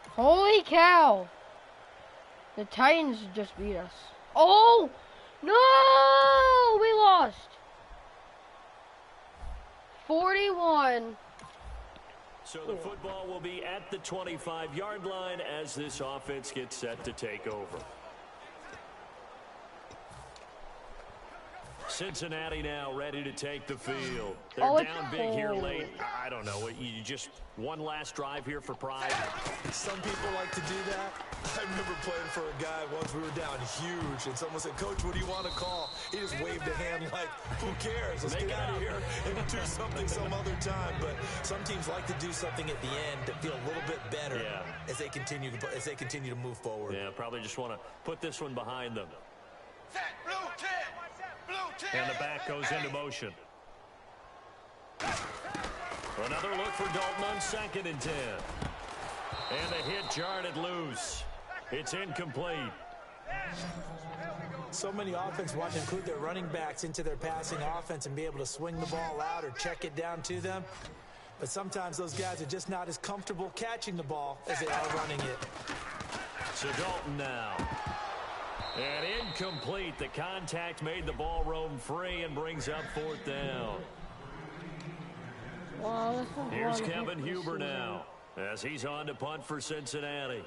A: Holy cow! The Titans just beat us. Oh! No! We lost! 41.
C: So the football will be at the 25-yard line as this offense gets set to take over. Cincinnati now ready to take the field. They're down big here late. I don't know. You just one last drive here for pride.
D: Some people like to do that. I remember playing for a guy once. We were down huge, and someone said, "Coach, what do you want to call?" He just waved a hand like, "Who cares? Let's get out of here and do something some other time." But some teams like to do something at the end to feel a little bit better as they continue to move forward.
C: Yeah, probably just want to put this one behind them.
E: Blue 10. Blue 10.
C: And the back goes into motion. Another look for Dalton on 2nd and 10. And the hit jarred it loose. It's incomplete.
D: So many offenses want to include their running backs into their passing offense and be able to swing the ball out or check it down to them. But sometimes those guys are just not as comfortable catching the ball as they are running it.
C: So Dalton now. And incomplete. The contact made the ball roam free and brings up 4th down.
A: Wow,
C: Here's Kevin Huber now as he's on to punt for Cincinnati.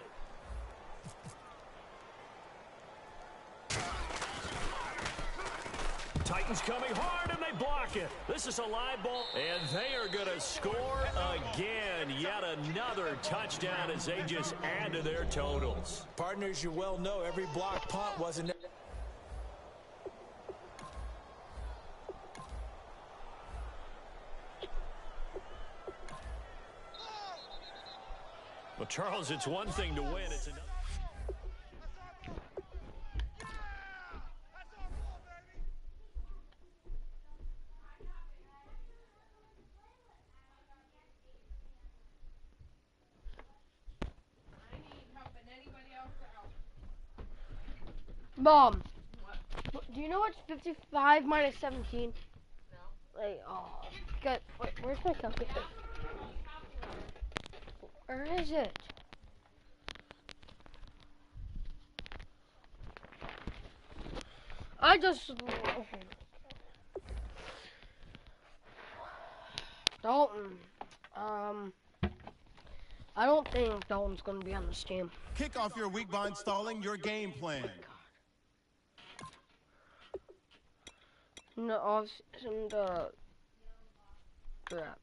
C: Titans coming hard, and they block it. This is a live ball, and they are going to score again. Yet another touchdown as they just add to their totals.
D: Partners, you well know every block punt wasn't...
C: Well, Charles, it's one thing to win. It's another.
A: Mom, do you know what's 55 minus 17? No. Like, oh, God, where's my calculator? Where is it? I just... Dalton. I don't think Dalton's gonna be on this team.
F: Kick off your week by installing your game plan.
A: No, off-season draft.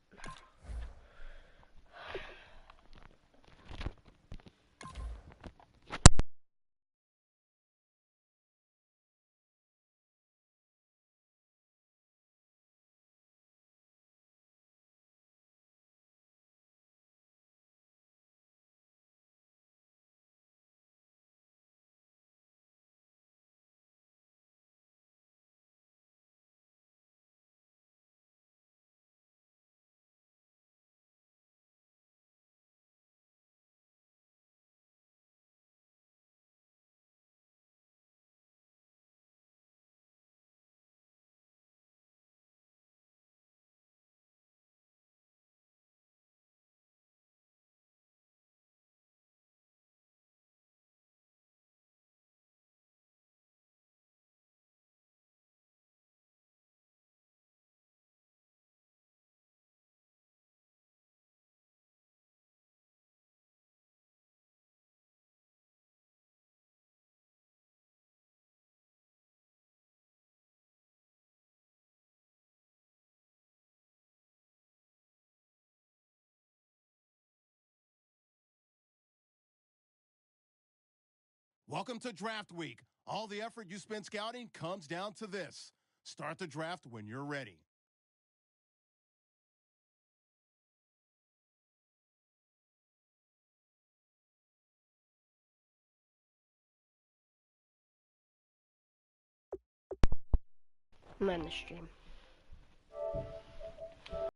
F: Welcome to Draft Week. All the effort you spend scouting comes down to this. Start the draft when you're ready.
A: I'm in the stream.